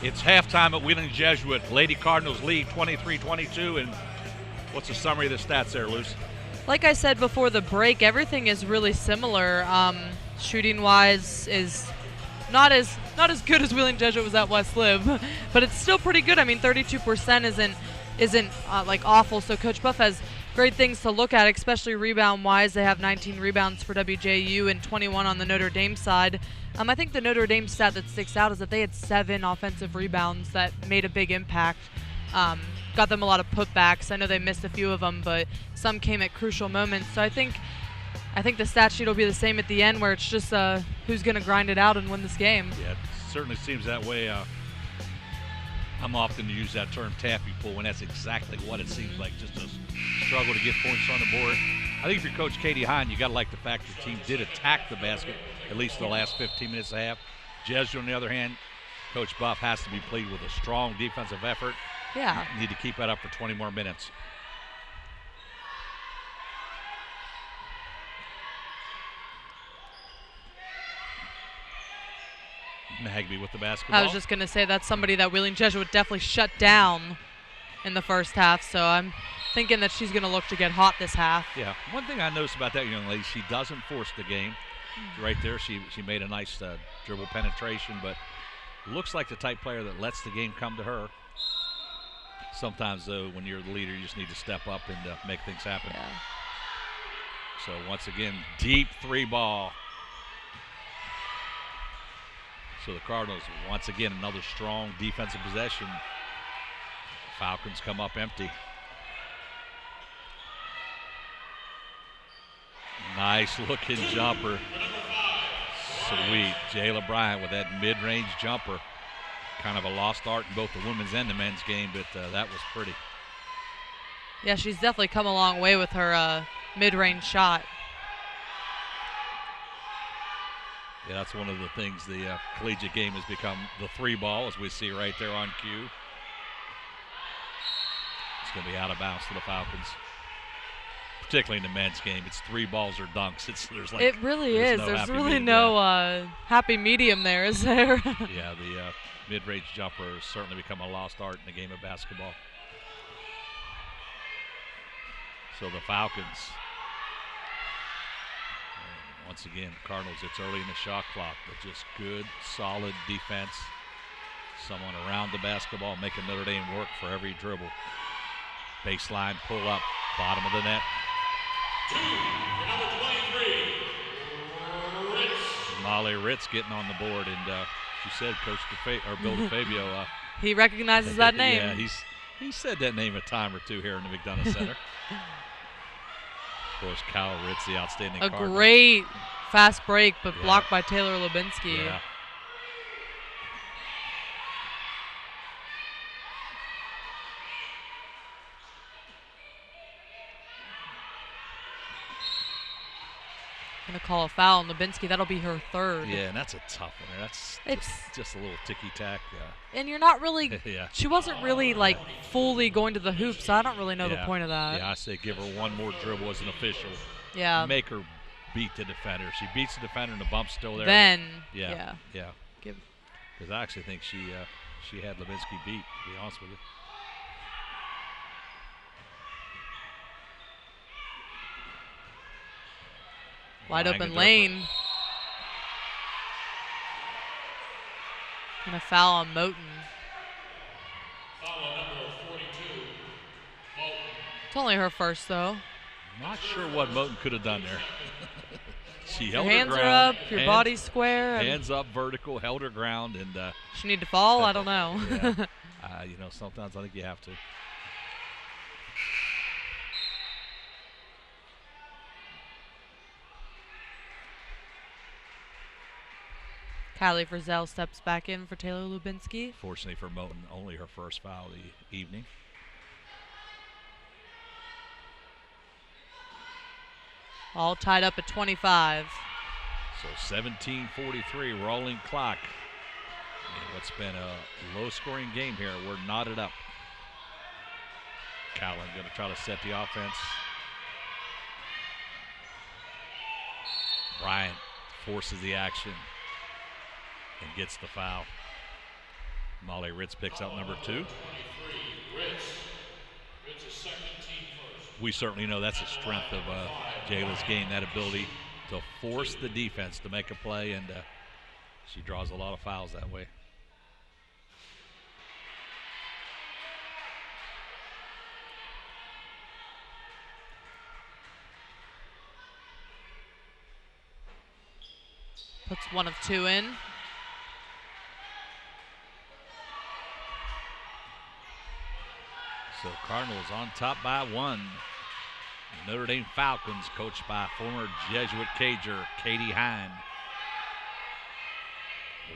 It's halftime at Wheeling Jesuit. Lady Cardinals lead 23-22. And what's the summary of the stats there, Luce? Like I said before the break, everything is really similar. Shooting-wise is not as good as Wheeling Jesuit was at West Lib, but it's still pretty good. I mean, 32% isn't like awful. So Coach Buff has great things to look at, especially rebound-wise. They have 19 rebounds for WJU and 21 on the Notre Dame side. I think the Notre Dame stat that sticks out is that they had 7 offensive rebounds that made a big impact. Got them a lot of putbacks. I know they missed a few of them, but some came at crucial moments. So I think the stat sheet will be the same at the end, where it's just who's going to grind it out and win this game. Yeah, it certainly seems that way. I'm often to use that term taffy pull, and that's exactly what it seems like, just a struggle to get points on the board. I think if you're Coach Katie Hine, you got to like the fact your team did attack the basket at least the last 15 minutes of the half. Jesuit, on the other hand, Coach Buff has to be pleased with a strong defensive effort. Yeah. You need to keep that up for 20 more minutes. Magby with the basketball. I was just going to say that's somebody that Wheeling Jesuit definitely shut down in the first half, so I'm thinking that she's going to look to get hot this half. Yeah. One thing I noticed about that young lady, she doesn't force the game. Right there, she made a nice dribble penetration, but looks like the type player that lets the game come to her. Sometimes, though, when you're the leader, you just need to step up and make things happen. Yeah. So, once again, deep 3 ball. So, the Cardinals, once again, another strong defensive possession. Falcons come up empty. Nice looking jumper. Sweet. Jayla Bryant with that mid-range jumper. Kind of a lost art in both the women's and the men's game, but that was pretty. Yeah, she's definitely come a long way with her mid-range shot. Yeah, that's one of the things the collegiate game has become, the 3 ball, as we see right there on cue. It's going to be out of bounds to the Falcons. Particularly in the men's game, it's 3 balls or dunks. It really is. There's really no happy medium there, is there? Yeah, the mid-range jumper has certainly become a lost art in the game of basketball. So the Falcons, once again, Cardinals, it's early in the shot clock, but just good, solid defense. Someone around the basketball making Notre Dame work for every dribble. Baseline pull up, bottom of the net. Number 23, Ritz. Molly Ritz getting on the board, and she said Coach Bill DeFabio. He recognizes that name. Yeah, he said that name a time or two here in the McDonough Center. Of course, Kyle Ritz, the outstanding Cardinal. Great fast break, but blocked by Taylor Lubinsky. Yeah. Going to call a foul on Lubinsky. That'll be her 3rd. Yeah, and that's a tough one. That's just a little ticky-tack. And you're not really yeah. She wasn't really, like, fully going to the hoop, so I don't really know the point of that. Yeah, I say give her one more dribble as an official. Yeah. Make her beat the defender. If she beats the defender and the bump's still there. Then, yeah. Give. Because I actually think she had Lubinsky beat, to be honest with you. Wide open lane. And a foul on Moten. Foul on number 42, Moten. It's only her first, though. Not sure what Moten could have done there. She held your hands her ground. Are up, your body's square. Hands up, vertical, held her ground, and she need to fall? I don't know. Yeah. Sometimes I think you have to. Kylie Frizzell steps back in for Taylor Lubinsky. Fortunately for Moten, only her first foul of the evening. All tied up at 25. So 17:43, rolling clock. And what's been a low-scoring game here, we're knotted up. Callan going to try to set the offense. Bryant forces the action and gets the foul. Molly Ritz picks up number 2. Ritz is second, team first. We certainly know that's a strength of Jayla's game, that ability to force the defense to make a play, and she draws a lot of fouls that way. Puts 1 of 2 in. So Cardinals on top by 1. Notre Dame Falcons, coached by former Jesuit Cager Katie Hine,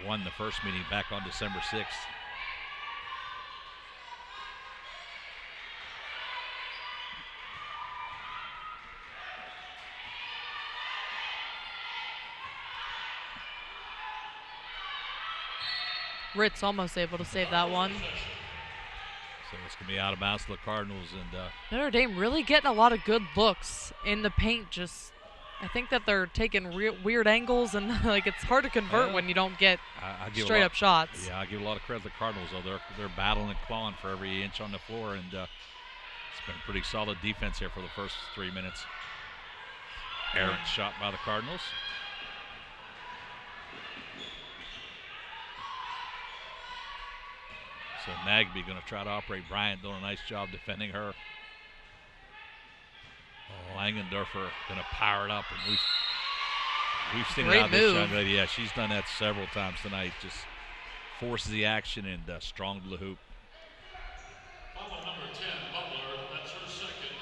won the first meeting back on December 6th. Ritz almost able to save that one. So it's going to be out of bounds to the Cardinals. And Notre Dame really getting a lot of good looks in the paint. Just, I think that they're taking weird angles, and like it's hard to convert when you don't get straight up shots. Yeah, I give a lot of credit to the Cardinals, though. They're battling and clawing for every inch on the floor, and it's been pretty solid defense here for the first 3 minutes. Errant shot by the Cardinals. So Nagby going to try to operate. Bryant doing a nice job defending her. Langendorfer going to power it up, and we've seen it out of this young lady. Yeah, she's done that several times tonight. Just forces the action and strong to the hoop. Foul number 10, Butler. That's her second,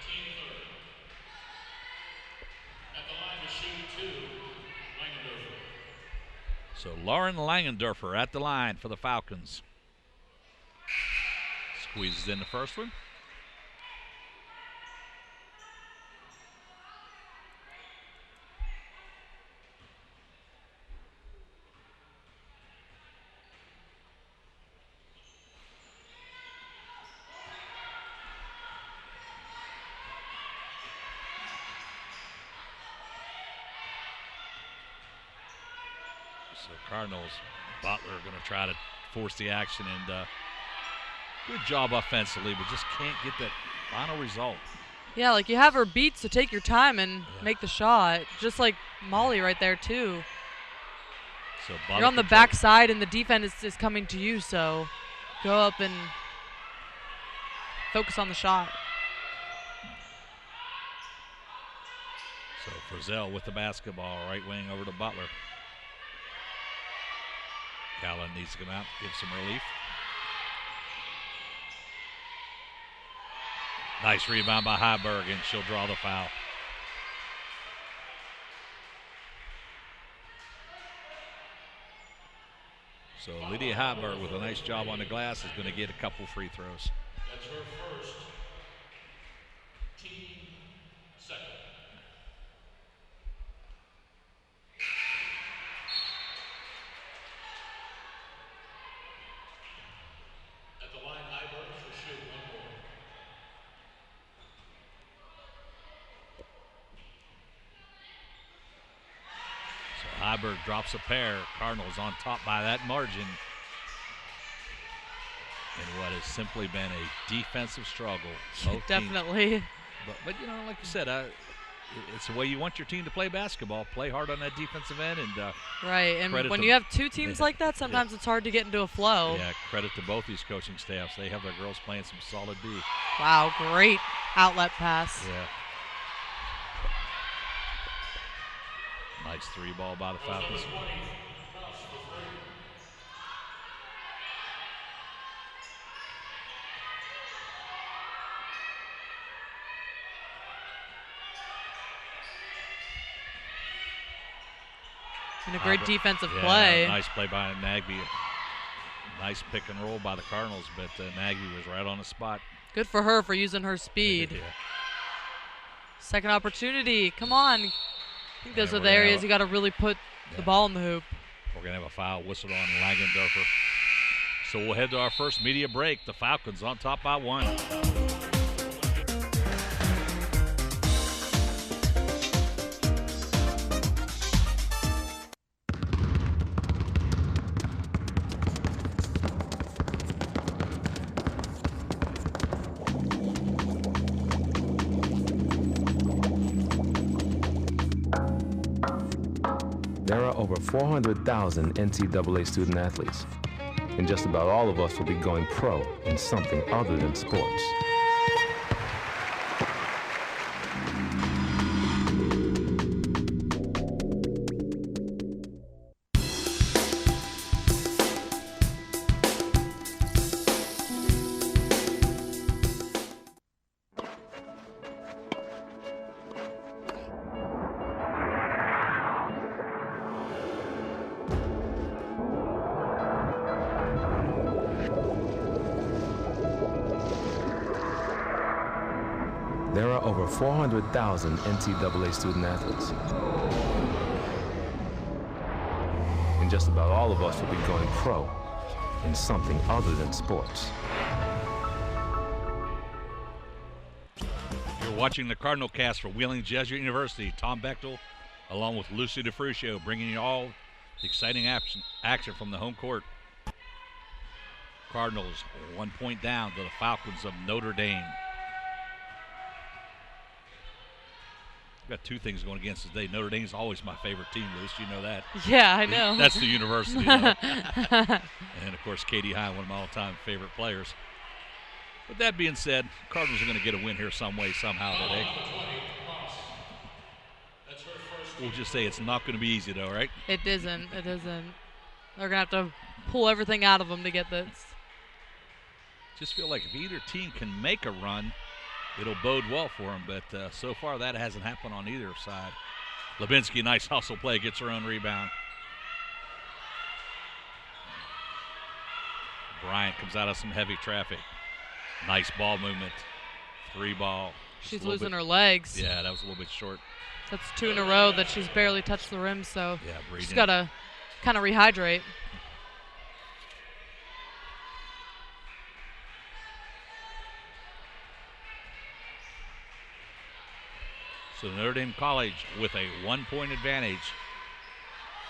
team third. At the line to shoot 2, Langendorfer. So Lauren Langendorfer at the line for the Falcons. Squeezes in the first one. So Cardinals, Butler going to try to force the action, and good job offensively, but just can't get that final result. Yeah, like you have her beat, so take your time and make the shot. Just like Molly right there, too. So you're on the backside, and the defense is coming to you, so go up and focus on the shot. So Frizzell with the basketball, right wing over to Butler. Callan needs to come out, give some relief. Nice rebound by Heiberg, and she'll draw the foul. So Lydia Heiberg with a nice job on the glass is going to get a couple free throws. That's her first, team second. At the line, Heiberg for shoot 1 more. So Heiberg drops a pair. Cardinals on top by that margin in what has simply been a defensive struggle. Definitely. But you know, like you said, it's the way you want your team to play basketball. Play hard on that defensive end, and right. And when you have two teams like that, sometimes it's hard to get into a flow. Yeah, credit to both these coaching staffs. They have their girls playing some solid D. Wow, great outlet pass. Yeah. Nice 3 ball by the Falcons. And a great defensive play. Nice play by Nagby. Nice pick and roll by the Cardinals, but Nagby was right on the spot. Good for her for using her speed. Yeah. Second opportunity. Come on. I think those are the areas you got to really put the ball in the hoop. We're going to have a foul whistled on Langendorfer. So we'll head to our first media break. The Falcons on top by 1. There are over 400,000 NCAA student athletes, and just about all of us will be going pro in something other than sports. There are over 400,000 NCAA student athletes. And just about all of us will be going pro in something other than sports. You're watching the Cardinal Cast for Wheeling Jesuit University. Tom Bechtel, along with Lucy DeFrucio, bringing you all the exciting action from the home court. Cardinals 1 point down to the Falcons of Notre Dame. Got two things going against us today. Notre Dame's always my favorite team, Luce. You know that. Yeah, I know. That's the university, though. And, of course, Katie Hine, one of my all-time favorite players. But that being said, Cardinals are going to get a win here some way, somehow today. We'll just say it's not going to be easy, though, right? It isn't. It isn't. They're going to have to pull everything out of them to get this. Just feel like if either team can make a run, it'll bode well for them, but so far that hasn't happened on either side. Levinsky, nice hustle play, gets her own rebound. Bryant comes out of some heavy traffic. Nice ball movement. 3 ball. She's losing her legs. Yeah, that was a little bit short. That's 2 in a row that she's barely touched the rim, so yeah, she's got to kind of rehydrate. So Notre Dame College with a 1 point advantage.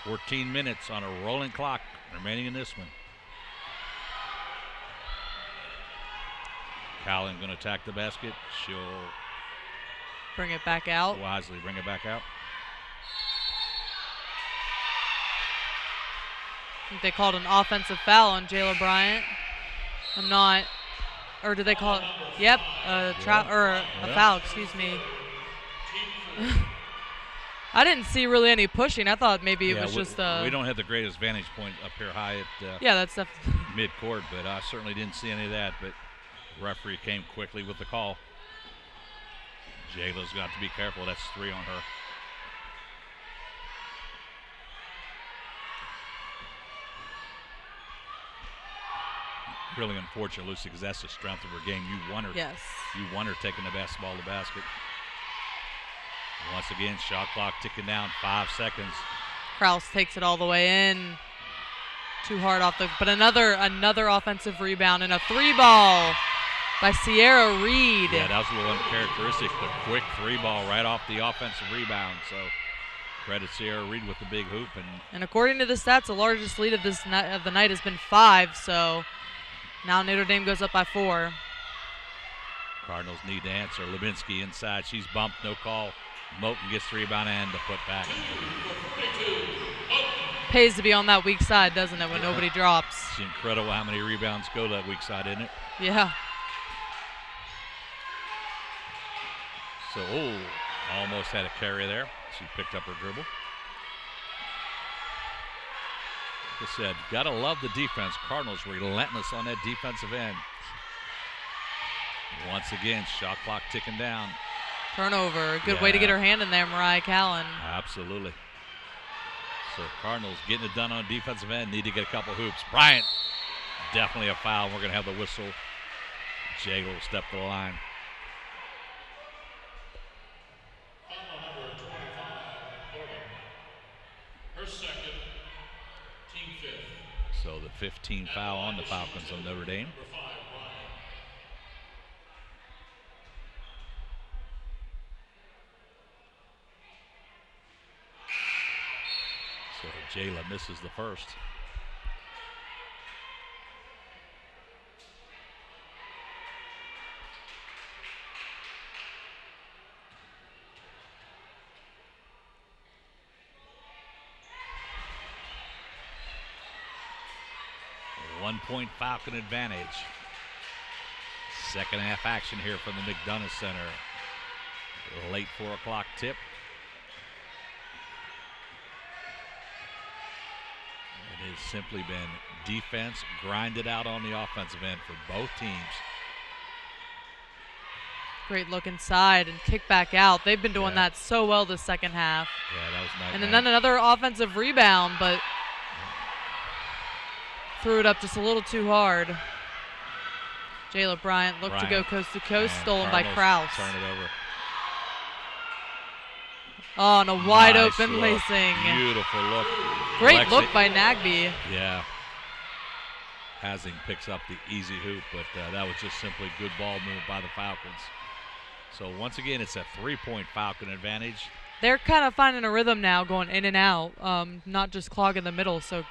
14 minutes on a rolling clock remaining in this one. Callan going to attack the basket. She'll bring it back out. Wisely bring it back out. I think they called an offensive foul on Jayla Bryant. I'm not, or did they call it? Yep, a foul, excuse me. I didn't see really any pushing. I thought maybe it was just we don't have the greatest vantage point up here high at yeah, that's mid-court, but I certainly didn't see any of that. But the referee came quickly with the call. Jayla's got to be careful. That's 3 on her. Really unfortunate, Lucy, because that's the strength of her game. You want her, yes. You want her taking the basketball to the basket. Once again, shot clock ticking down, 5 seconds. Krause takes it all the way in. Too hard off the, but another offensive rebound and a 3-ball by Sierra Reed. Yeah, that was a little uncharacteristic. The quick 3-ball right off the offensive rebound. So credit Sierra Reed with the big hoop. And according to the stats, the largest lead of the night has been 5. So now Notre Dame goes up by 4. Cardinals need to answer. Levinsky inside. She's bumped, no call. Moten gets the rebound and the put back. Pays to be on that weak side, doesn't it, when nobody drops? It's incredible how many rebounds go to that weak side, isn't it? Yeah. So, almost had a carry there. She picked up her dribble. Like I said, gotta love the defense. Cardinals relentless on that defensive end. Once again, shot clock ticking down. Turnover. Good way to get her hand in there, Mariah Callan. Absolutely. So Cardinals getting it done on defensive end. Need to get a couple hoops. Bryant, definitely a foul. We're going to have the whistle. Jay will step to the line. Foul number 25, Corbin. Her second, team 5th. So the 15 foul on the Falcons of Notre Dame. Number 5, Bryant. So Jayla misses the first. 1-point Falcon advantage. Second half action here from the McDonough Center. Late 4 o'clock tip. It has simply been defense grinded out on the offensive end for both teams. Great look inside and kick back out. They've been doing that so well this second half. Yeah, that was nice. And then another offensive rebound, but threw it up just a little too hard. Jayla Bryant looked to go coast to coast, stolen by Krause. Turn it over. Oh, and a wide Nice open look. lacing. Beautiful look. Great look by Nagby. Yeah. Hasing picks up the easy hoop, but that was just simply good ball movement by the Falcons. So once again, it's a 3-point Falcon advantage. They're kind of finding a rhythm now, going in and out, not just clogging the middle. So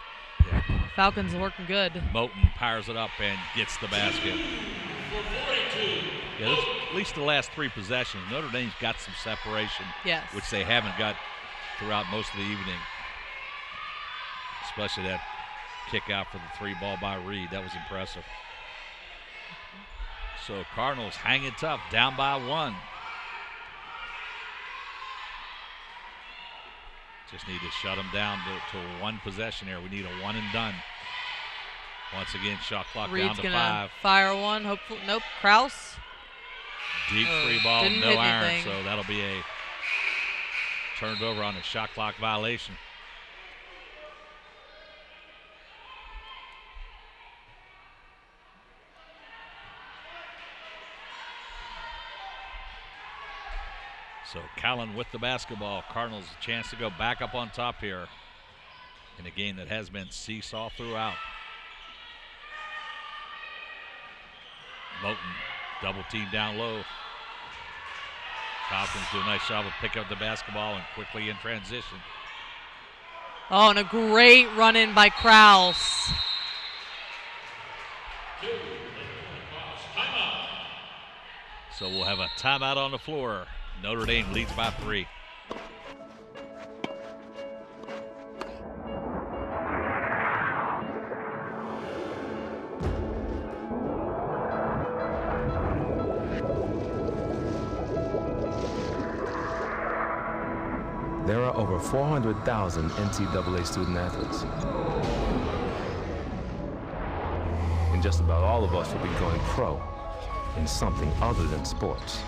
Falcons are working good. Moten powers it up and gets the basket. Yeah, at least the last 3 possessions, Notre Dame's got some separation, which they haven't got throughout most of the evening. Especially that kick out for the 3 ball by Reed. That was impressive. So Cardinals hanging tough, down by 1. Just need to shut them down to 1 possession here. We need a 1 and done. Once again, shot clock Reed's down to gonna 5. Fire one. Hopefully, nope. Krause. Deep 3 ball, didn't no hit iron. anything. So that'll be a turned over on a shot clock violation. So Callan with the basketball. Cardinals a chance to go back up on top here in a game that has been seesaw throughout. Moten double team down low. Falcons do a nice job of picking up the basketball and quickly in transition. Oh, and a great run in by Krause. So we'll have a timeout on the floor. Notre Dame leads by 3. There are over 400,000 NCAA student athletes. And just about all of us will be going pro in something other than sports.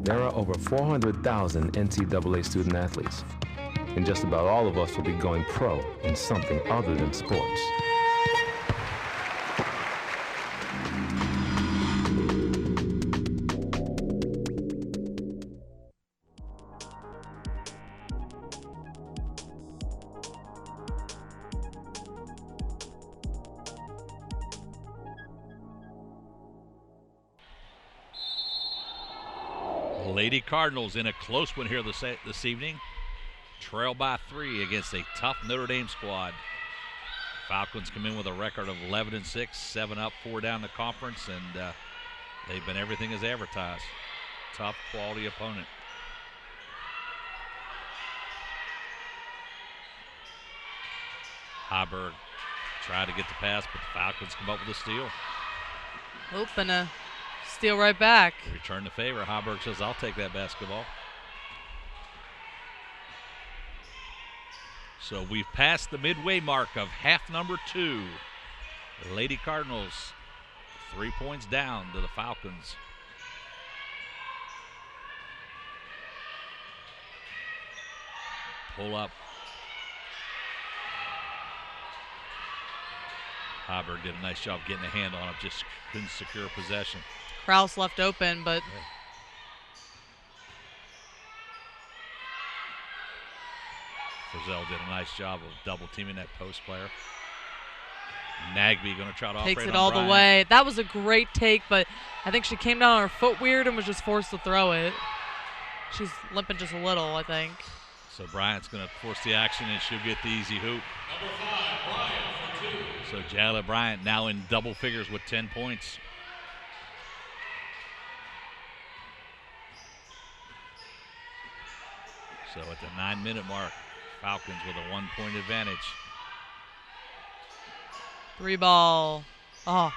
There are over 400,000 NCAA student athletes, and just about all of us will be going pro in something other than sports. Lady Cardinals in a close one here this evening. Trail by 3 against a tough Notre Dame squad. Falcons come in with a record of 11-6, 7 up, 4 down the conference, and they've been everything as advertised. Tough, quality opponent. Heiberg tried to get the pass, but the Falcons come up with a steal. Open a steal right back. Return the favor. Heiberg says, I'll take that basketball. So we've passed the midway mark of half number 2. The Lady Cardinals 3 points down to the Falcons. Pull up. Heiberg did a nice job getting a hand on it, just couldn't secure possession. Krause left open, but Frizzell did a nice job of double teaming that post player. Nagby going to try to Takes operate it on all Bryant. the way. That was a great take, but I think she came down on her foot weird and was just forced to throw it. She's limping just a little, I think. So Bryant's going to force the action, and she'll get the easy hoop. Number 5, Bryant for 2. So Jayla Bryant now in double figures with 10 points. So at the 9-minute mark, Falcons with a 1-point advantage. 3 ball. Oh,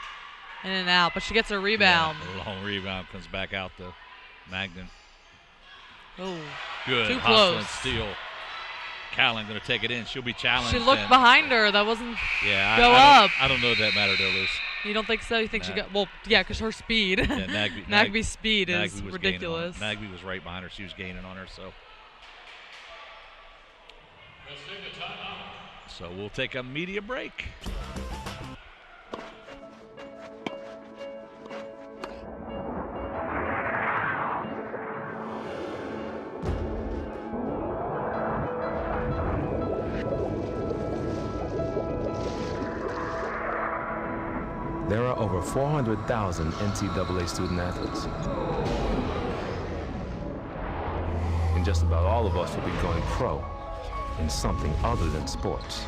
in and out, but she gets a rebound. Yeah, a long rebound comes back out to Magnan. Oh, good too hustle close. and steal. Callan going to take it in. She'll be challenged. She looked behind her. That wasn't go up. up. I don't know if that mattered or lose. You don't think so? You think she got, well, yeah, because her speed. Yeah, Nagby's speed Nagby is was ridiculous. Nagby was right behind her. She was gaining on her, so. Let's take a timeout. So we'll take a media break. There are over 400,000 NCAA student athletes. And just about all of us will be going pro in something other than sports.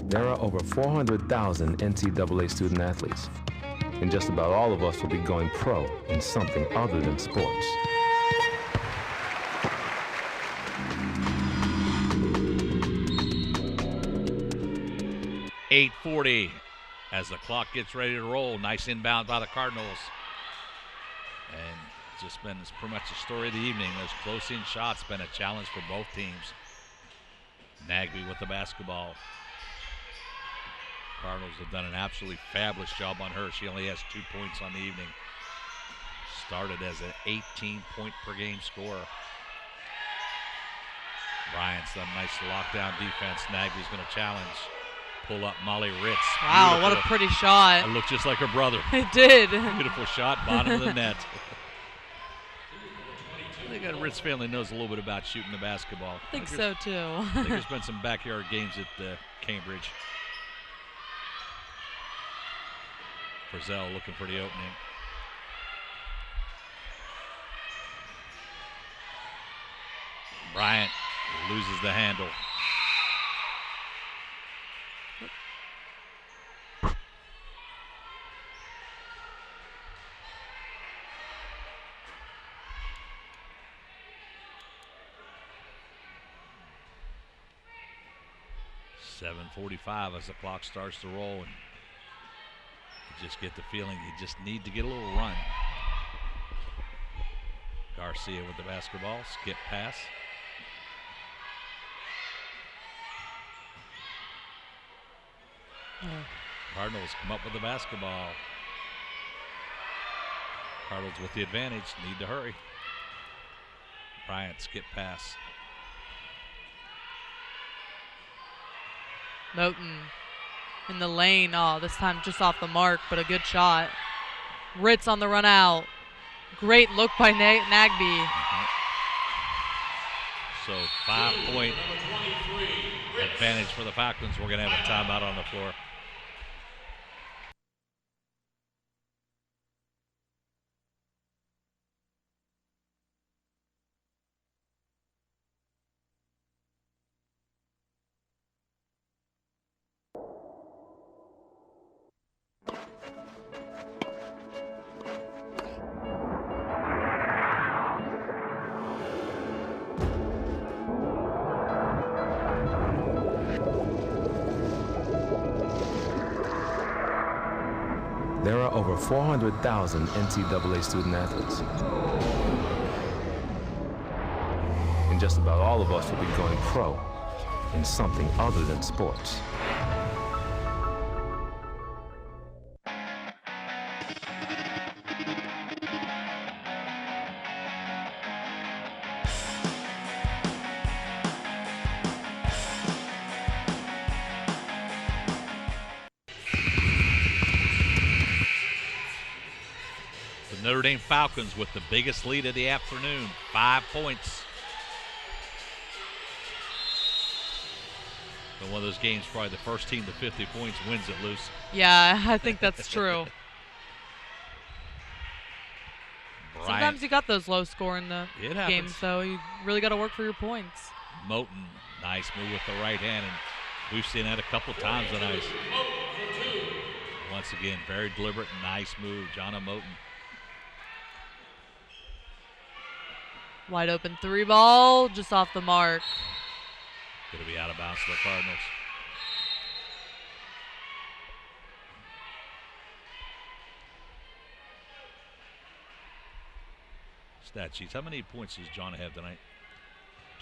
There are over 400,000 NCAA student athletes, and just about all of us will be going pro in something other than sports. .840 as the clock gets ready to roll. Nice inbound by the Cardinals. And it's just been pretty much the story of the evening. Those close-in shots been a challenge for both teams. Nagby with the basketball. Cardinals have done an absolutely fabulous job on her. She only has 2 points on the evening. Started as an 18-point-per-game scorer. Bryant's done a nice lockdown defense. Nagby's going to challenge. Pull up Molly Ritz. Wow, Beautiful. what a pretty shot. It looked just like her brother. It did. Beautiful shot, bottom of the net. I think that Ritz family knows a little bit about shooting the basketball. I think so, too. I think there's been some backyard games at Cambridge. Frizzell looking for the opening. Bryant loses the handle. .745 as the clock starts to roll, and you just get the feeling you just need to get a little run. Garcia with the basketball, skip pass. Cardinals come up with the basketball. Cardinals with the advantage, need to hurry. Bryant skip pass. Moten in the lane. Oh, this time just off the mark, but a good shot. Ritz on the run out. Great look by Nagby. So 5-point advantage for the Falcons. We're going to have a timeout on the floor. There are over 400,000 NCAA student athletes. And just about all of us will be going pro in something other than sports. Notre Dame Falcons with the biggest lead of the afternoon, 5 points. But one of those games, probably the first team to 50 points wins it, Luce. Yeah, I think that's true. Sometimes you got those low scoring games, though. You really got to work for your points. Moten, nice move with the right hand, and we've seen that a couple times tonight. Once again, very deliberate, nice move, Jonna Moten. Wide open 3-ball, just off the mark. Going to be out of bounds for the Cardinals. Stat sheets. How many points does Jonna have tonight?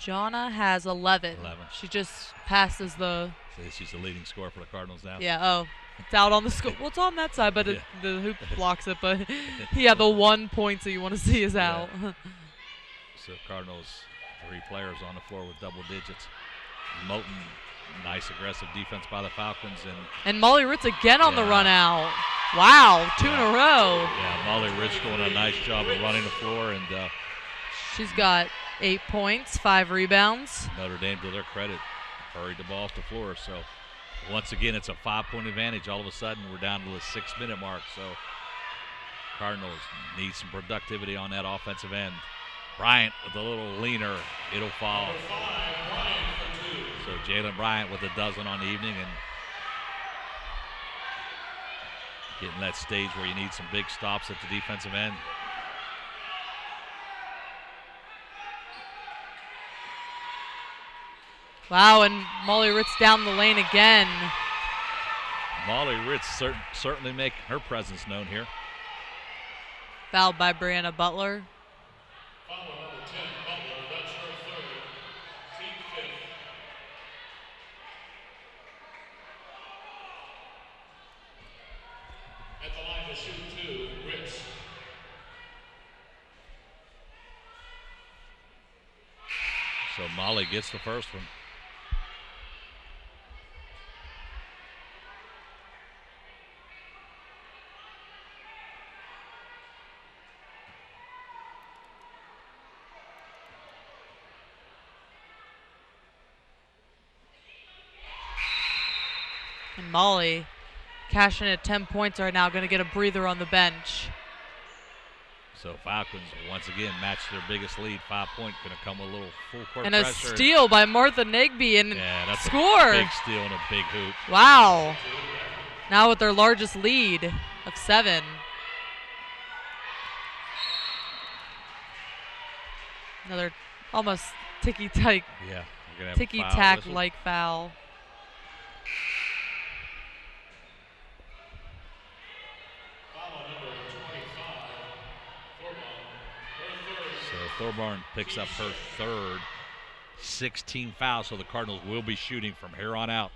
Jonna has 11. She just passes the... So she's the leading scorer for the Cardinals now? Yeah, oh. It's out on the score. Well, it's on that side, but the hoop blocks it. But, yeah, the 1 point that you want to see is out. So Cardinals, 3 players on the floor with double digits. Moten, nice aggressive defense by the Falcons. And Molly Ritz again on the run out. Wow, 2 in a row. Yeah, Molly Ritz doing a nice job of running the floor. And she's got 8 points, 5 rebounds. Notre Dame, to their credit, hurried the ball off the floor. So once again, it's a 5-point advantage. All of a sudden, we're down to the 6-minute mark. So Cardinals need some productivity on that offensive end. Bryant with a little leaner. It'll fall. So Jalen Bryant with a dozen on the evening and getting that stage where you need some big stops at the defensive end. Wow, and Molly Ritz down the lane again. Molly Ritz certainly making her presence known here. Fouled by Brianna Butler. Foul number 10, Butler. That's her third. Team fifth. At the line to shoot 2, Ritz. So Molly gets the first one. And Molly cashing at 10 points right now, going to get a breather on the bench. So Falcons once again match their biggest lead. 5 point, going to come with a little full court and pressure. And a steal by Martha Nagby and that's score. A big steal and a big hoop. Wow. Now with their largest lead of 7. Another almost ticky-tack, ticky-tack-like foul. Thorburn picks up her third, 16 fouls, so the Cardinals will be shooting from here on out.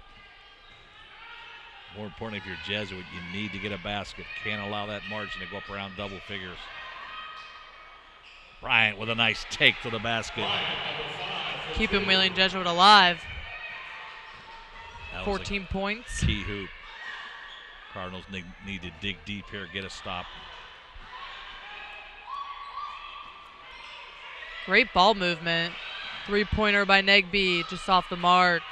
More importantly, if you're Jesuit, you need to get a basket. Can't allow that margin to go up around double figures. Bryant with a nice take to the basket. Keeping Wheeling Jesuit alive. 14 points. Key hoop. Cardinals need to dig deep here, get a stop. Great ball movement. 3-pointer by Nagby, just off the mark.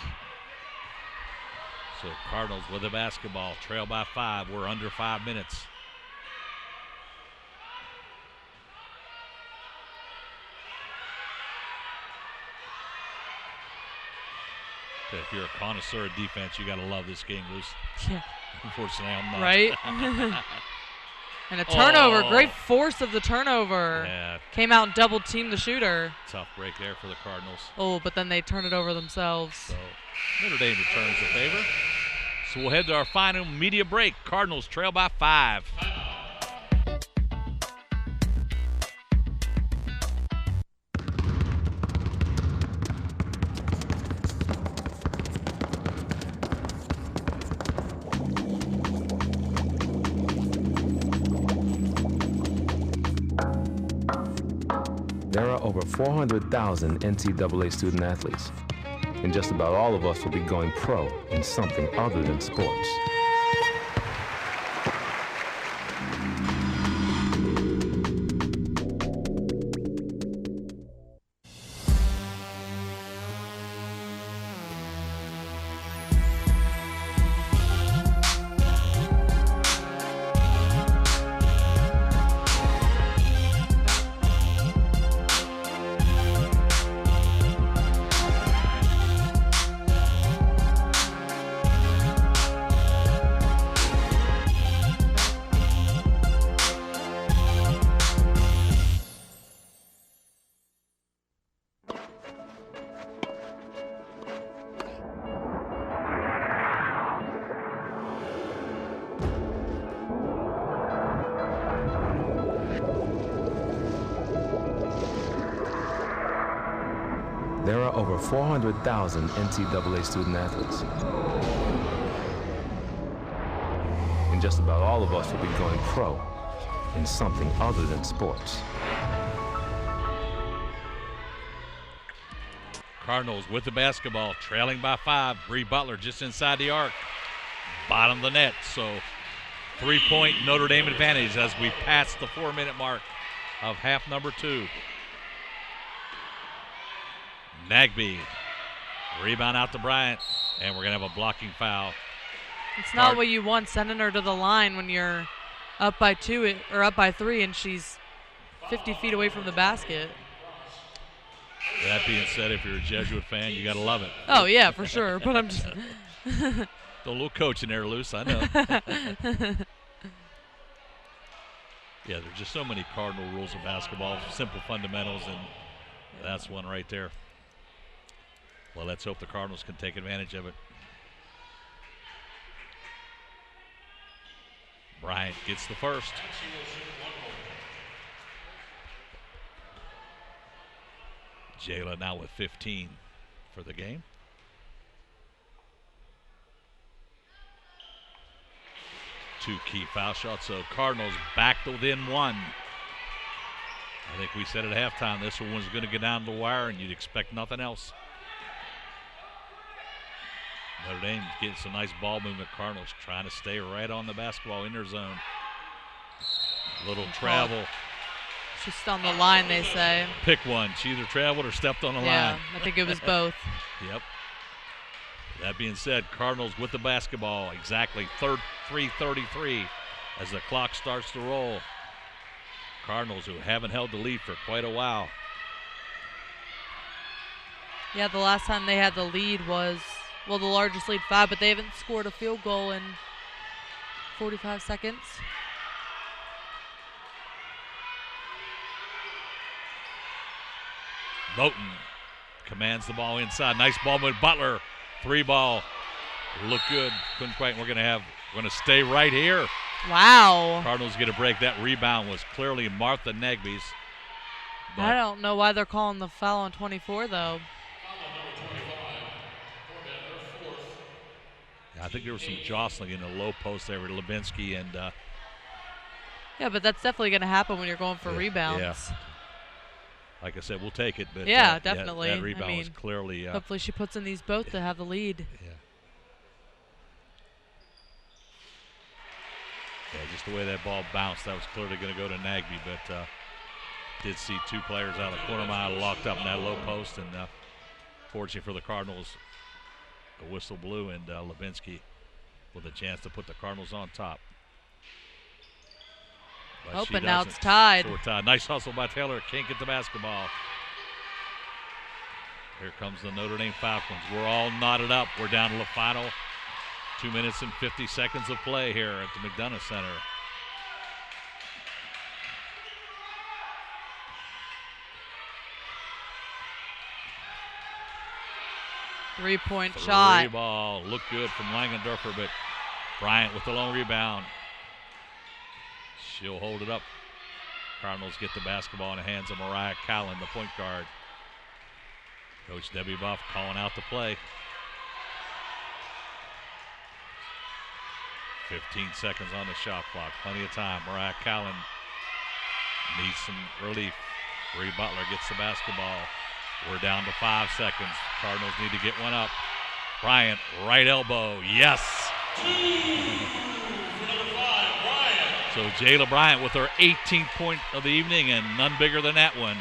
So Cardinals with the basketball, trail by 5. We're under 5 minutes. If you're a connoisseur of defense, you got to love this game, Luce. Yeah. Unfortunately, I'm not. Right? And a turnover, great force of the turnover. Yeah. Came out and double-teamed the shooter. Tough break there for the Cardinals. Oh, but then they turn it over themselves. So Notre Dame returns the favor. So we'll head to our final media break. Cardinals trail by 5. There are over 400,000 NCAA student athletes, and just about all of us will be going pro in something other than sports. There are over 400,000 NCAA student athletes. And just about all of us will be going pro in something other than sports. Cardinals with the basketball, trailing by 5. Bree Butler just inside the arc, bottom of the net. So 3-point Notre Dame advantage as we pass the 4-minute mark of half number 2. Nagby, rebound out to Bryant, and we're going to have a blocking foul. It's not what you want, sending her to the line when you're up by 2 or up by 3 and she's 50 feet away from the basket. That being said, if you're a Jesuit fan, you got to love it. Oh, yeah, for sure, but I'm just... The little coaching there, Luce, I know. Yeah, there's just so many cardinal rules of basketball, simple fundamentals, and that's one right there. Well, let's hope the Cardinals can take advantage of it. Bryant gets the first. Jayla now with 15 for the game. Two key foul shots, so Cardinals back to within 1. I think we said at halftime this one was going to get down to the wire and you'd expect nothing else. Notre Dame getting some nice ball movement. Cardinals trying to stay right on the basketball in their zone. Little travel. Just on the line, they say. Pick one. She either traveled or stepped on the line. Yeah, I think it was both. Yep. That being said, Cardinals with the basketball. Exactly 3:33 as the clock starts to roll. Cardinals who haven't held the lead for quite a while. Yeah, the last time they had the lead was, well, the largest lead 5, but they haven't scored a field goal in 45 seconds. Moten commands the ball inside. Nice ball with Butler. 3-ball. Look good. Couldn't quite. We're going to stay right here. Wow. Cardinals get a break. That rebound was clearly Martha Nagby's. I don't know why they're calling the foul on 24, though. I think there was some jostling in the low post there with Levinsky and. Yeah, but that's definitely going to happen when you're going for rebounds. Yeah. Like I said, we'll take it. But, yeah, definitely. That rebound was clearly. Hopefully she puts in these both to have the lead. Yeah. Yeah, just the way that ball bounced, that was clearly going to go to Nagby, but did see two players out of the corner of my eye locked up in that low post, and fortunately for the Cardinals, a whistle blew, and Levinsky with a chance to put the Cardinals on top. But now it's tied. So we're tied. Nice hustle by Taylor. Can't get the basketball. Here comes the Notre Dame Falcons. We're all knotted up. We're down to the final 2 minutes and 50 seconds of play here at the McDonough Center. Three-point shot. Three ball. Looked good from Langendorfer, but Bryant with the lone rebound. She'll hold it up. Cardinals get the basketball in the hands of Mariah Callan, the point guard. Coach Debbie Buff calling out the play. 15 seconds on the shot clock. Plenty of time. Mariah Callan needs some relief. Bree Butler gets the basketball. We're down to 5 seconds. Cardinals need to get one up. Bryant, right elbow. Yes. So Jayla Bryant with her 18th point of the evening, and none bigger than that one.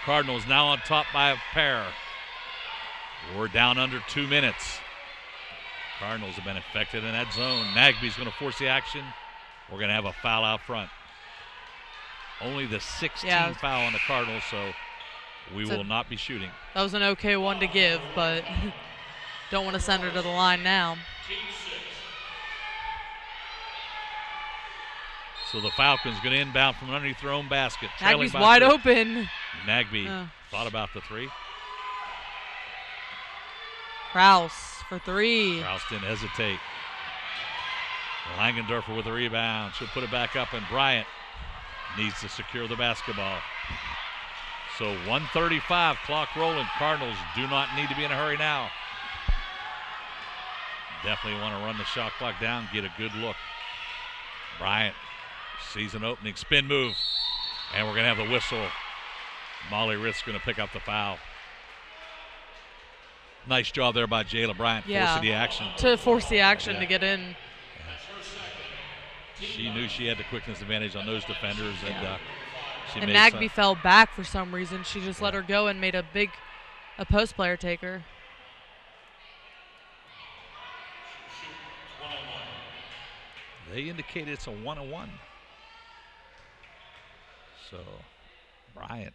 Cardinals now on top by a pair. We're down under 2 minutes. Cardinals have been affected in that zone. Nagby's going to force the action. We're going to have a foul out front. Only the 16th foul on the Cardinals, so we will not be shooting. That was an okay one to give, but don't want to send her to the line now. So the Falcons going to inbound from underneath their own basket. Nagby's wide open. Nagby thought about the three. Kraus for three. Kraus didn't hesitate. Langendorfer with the rebound. She'll put it back up, and Bryant needs to secure the basketball. So 1:35, clock rolling. Cardinals do not need to be in a hurry now. Definitely want to run the shot clock down, get a good look. Bryant sees an opening, spin move, and we're going to have the whistle. Molly Ritz's going to pick up the foul. Nice job there by Jayla Bryant, forcing the action. To force the action to get in. She knew she had the quickness advantage on those defenders, and and Nagby fell back for some reason. She just let her go and made a post player take her. They indicated it's a 1-on-1. So Bryant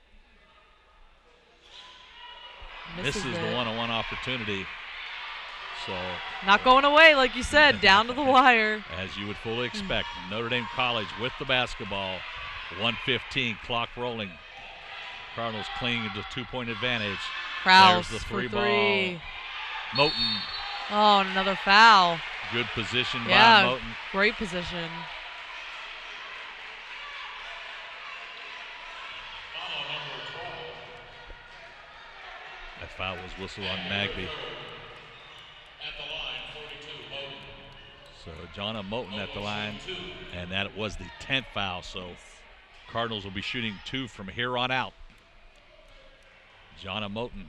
misses the one-on-one opportunity. So not going away, like you said, down to the wire. As you would fully expect. Notre Dame College with the basketball. 1:15, clock rolling. Cardinals clinging to 2-point advantage. Krause There's the for three. Ball. Moten. Oh, another foul. Good position by Moten. Great position. That foul was whistled on Nagby. At the line, 42, Moten. So Jonna Moten at the line, and that was the 10th foul. So Cardinals will be shooting 2 from here on out. Jonna Moten.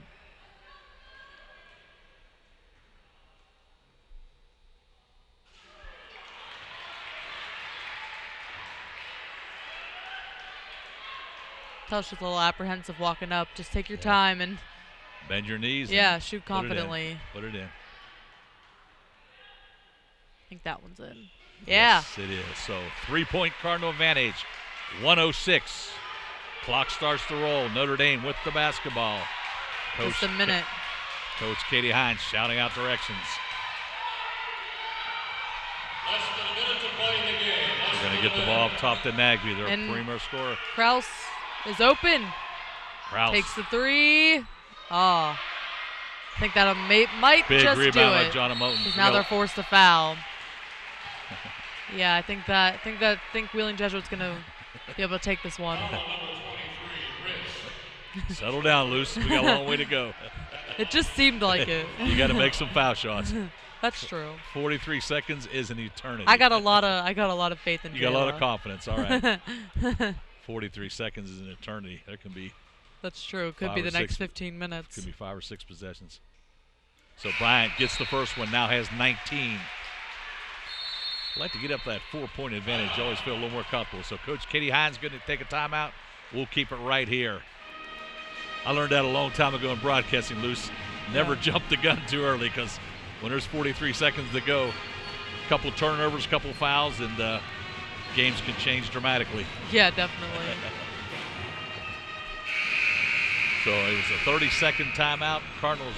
Tell she's a little apprehensive walking up. Just take your time and bend your knees. Shoot confidently. Put it in. I think that one's in. Yeah. Yes, it is. So 3-point Cardinal advantage. 1:06. Clock starts to roll. Notre Dame with the basketball. Just a minute. Coach Katie Hines shouting out directions. Less than a minute to play in the game. They're going to get the ball up top to Nagby, their premier scorer. Krause is open. Krause takes the 3. Oh. I think that might big just do rebound by it. Jonna Moten. Because now they're forced to foul. Yeah, I think Wheeling Jesuit's going to be able to take this one. Settle down, Luce. We got a long way to go. It just seemed like it. You got to make some foul shots. That's true. 43 seconds is an eternity. I got a lot of faith in you. Got a lot of confidence. All right. 43 seconds is an eternity. There can be. That's true. Could be the next 15 minutes. Could be 5 or 6 possessions. So Bryant gets the first one. Now has 19. I'd like to get up that 4-point advantage. You always feel a little more comfortable. So Coach Katie Hines going to take a timeout. We'll keep it right here. I learned that a long time ago in broadcasting, Luce. Never jump the gun too early, because when there's 43 seconds to go, a couple of turnovers, a couple of fouls, and games can change dramatically. Yeah, definitely. So it was a 30-second timeout. Cardinals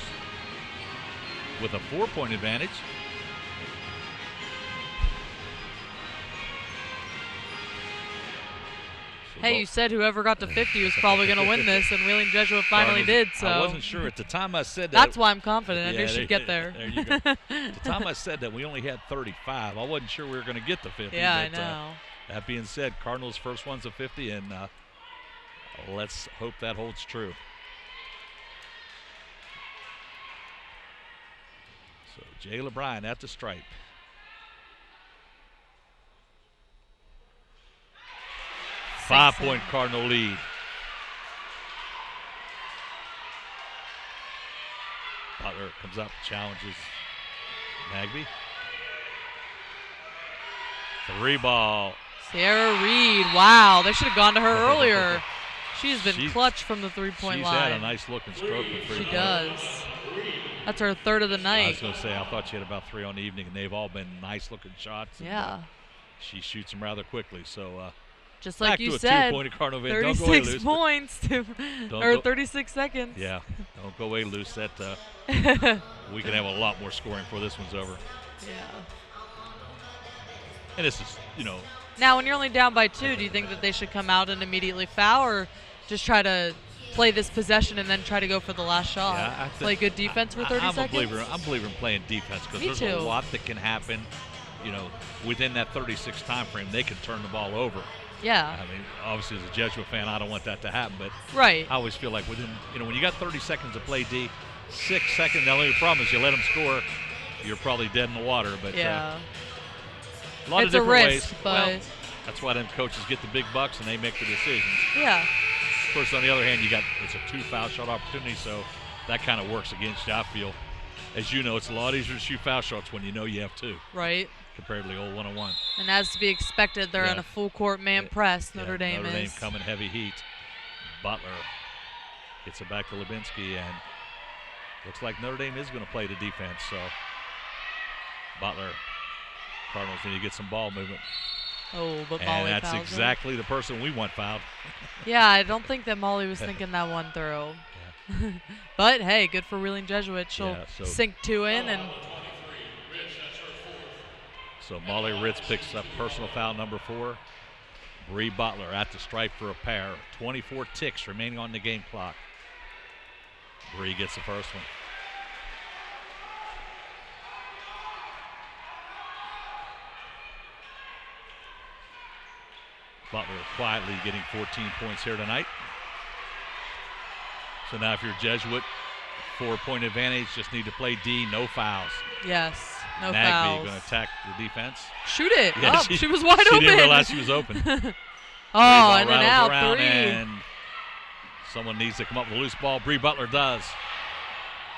with a 4-point advantage. Hey, you said whoever got to 50 was probably going to win this, and Wheeling Jesuit finally did. So I wasn't sure at the time I said that. That's why I'm confident. I knew she'd get there. There you go. At the time I said that we only had 35, I wasn't sure we were going to get to 50. Yeah, but, I know. That being said, Cardinals' first one's a 50, and let's hope that holds true. So Jayla Bryant at the stripe. Five-point Cardinal lead. Butler comes up, challenges Nagby. 3-ball. Sierra Reed, wow, they should have gone to her earlier. She's been clutch from the 3-point line. She's had a nice looking stroke for 3 She does. That's her 3rd of the night. I was going to say, I thought she had about 3 on the evening, and they've all been nice looking shots. Yeah. She shoots them rather quickly, so just like you said, 36 points or 36 seconds. Yeah, don't go away, Luce. That we can have a lot more scoring before this one's over. Yeah. And this is, Now, when you're only down by 2, do you think that they should come out and immediately foul, or just try to play this possession and then try to go for the last shot? Yeah, play good defense for 30 seconds? I'm a believer in playing defense, because there's a lot that can happen. Within that 36 time frame, they can turn the ball over. Yeah. I mean, obviously, as a Jesuit fan, I don't want that to happen, but right. I always feel like within, when you got 30 seconds to play D, 6 seconds, the only problem is you let them score, you're probably dead in the water. But yeah. A lot it's of different a risk, ways. But well, that's why them coaches get the big bucks and they make the decisions. Yeah. Of course, on the other hand, it's a 2 foul shot opportunity, so that kind of works against you, I feel. As you know, it's a lot easier to shoot foul shots when you know you have 2. Right. Compared to the old 1-on-1. And as to be expected, they're in a full court man press. Notre Dame Notre Dame coming heavy heat. Butler gets it back to Lubinsky, and looks like Notre Dame is going to play the defense. So Butler, Cardinals need to get some ball movement. Oh, but Molly and that's fouls exactly the person we want fouled. Yeah, I don't think that Molly was thinking that one through. Yeah. But hey, good for Wheeling Jesuit. She'll sink 2 in and. So Molly Ritz picks up personal foul number 4. Bree Butler at the stripe for a pair. 24 ticks remaining on the game clock. Bree gets the first one. Butler quietly getting 14 points here tonight. So now if you're Jesuit, 4-point advantage, just need to play D, no fouls. Yes. No Nagby fouls. going to attack the defense. Shoot it. Yeah, she was wide open. She didn't realize she was open. Oh, in and out. 3. And someone needs to come up with a loose ball. Bree Butler does.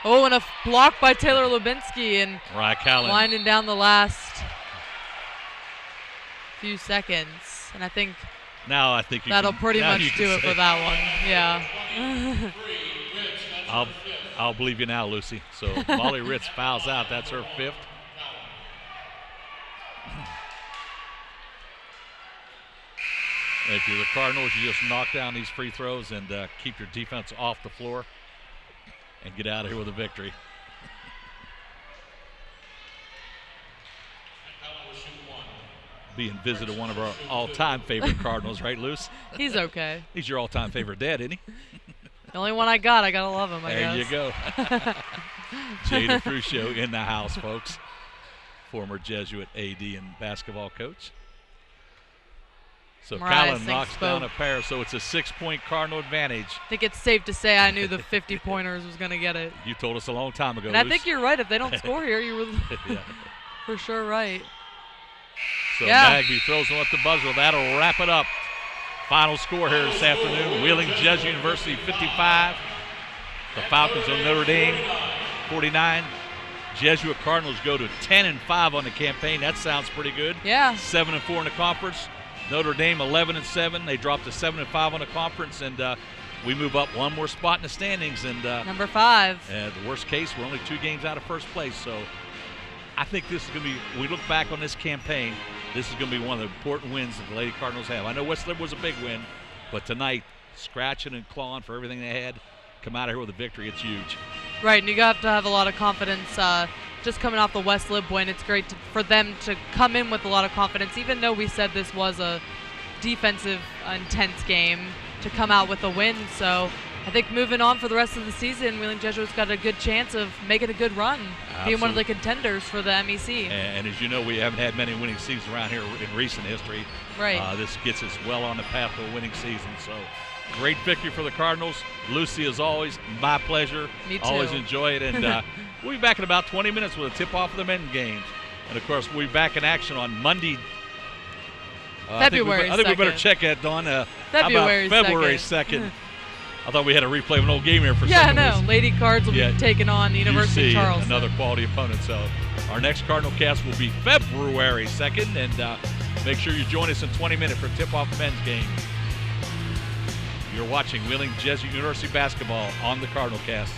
Oh, and a block by Taylor Lubinsky. And winding down the last few seconds. And I think that'll pretty much do it for that one. Yeah. I'll believe you now, Lucy. So Molly Ritz fouls out. That's her 5th. If you're the Cardinals, you just knock down these free throws and keep your defense off the floor and get out of here with a victory. Being visited one of our all-time favorite Cardinals, right, Luce? He's okay. He's your all-time favorite dad, isn't he? The only one I gotta love him, I guess. There you go. Jada Fruscio in the house, folks. Former Jesuit AD and basketball coach. So Callan knocks down a pair, so it's a 6-point Cardinal advantage. I think it's safe to say I knew the 50-pointers was going to get it. You told us a long time ago, and I think you're right. If they don't score here, you were for sure right. So Nagby throws one at the buzzer. That'll wrap it up. Final score here this afternoon. Wheeling Jesuit University 55. The Falcons of Notre Dame 49. Jesuit Cardinals go to 10-5 on the campaign. That sounds pretty good. Yeah. 7-4 in the conference. Notre Dame 11-7. They dropped to 7-5 on the conference, and we move up one more spot in the standings. And number 5. The worst case, we're only 2 games out of first place. So I think this is going to be. We look back on this campaign. This is going to be one of the important wins that the Lady Cardinals have. I know West Liberty was a big win, but tonight, scratching and clawing for everything they had, come out of here with a victory. It's huge. Right, and you have to have a lot of confidence. Just coming off the West Lib win, it's great for them to come in with a lot of confidence, even though we said this was a defensive, intense game, to come out with a win. So I think moving on for the rest of the season, Wheeling Jesuit's got a good chance of making a good run, being one of the contenders for the MEC. And as you know, we haven't had many winning seasons around here in recent history. Right. This gets us well on the path to a winning season. So great victory for the Cardinals. Lucy, as always, my pleasure. Me too. Always enjoy it. And we'll be back in about 20 minutes with a tip-off of the men's games. And, of course, we'll be back in action on Monday. February 2nd. I think we better check that, Dawn. February 2nd. I thought we had a replay of an old game here for some Yeah, no. Lady Cards will be taking on University of Charleston. Another quality opponent. So our next Cardinal cast will be February 2nd. And make sure you join us in 20 minutes for tip-off the men's game. You're watching Wheeling Jesuit University basketball on the Cardinal Cast.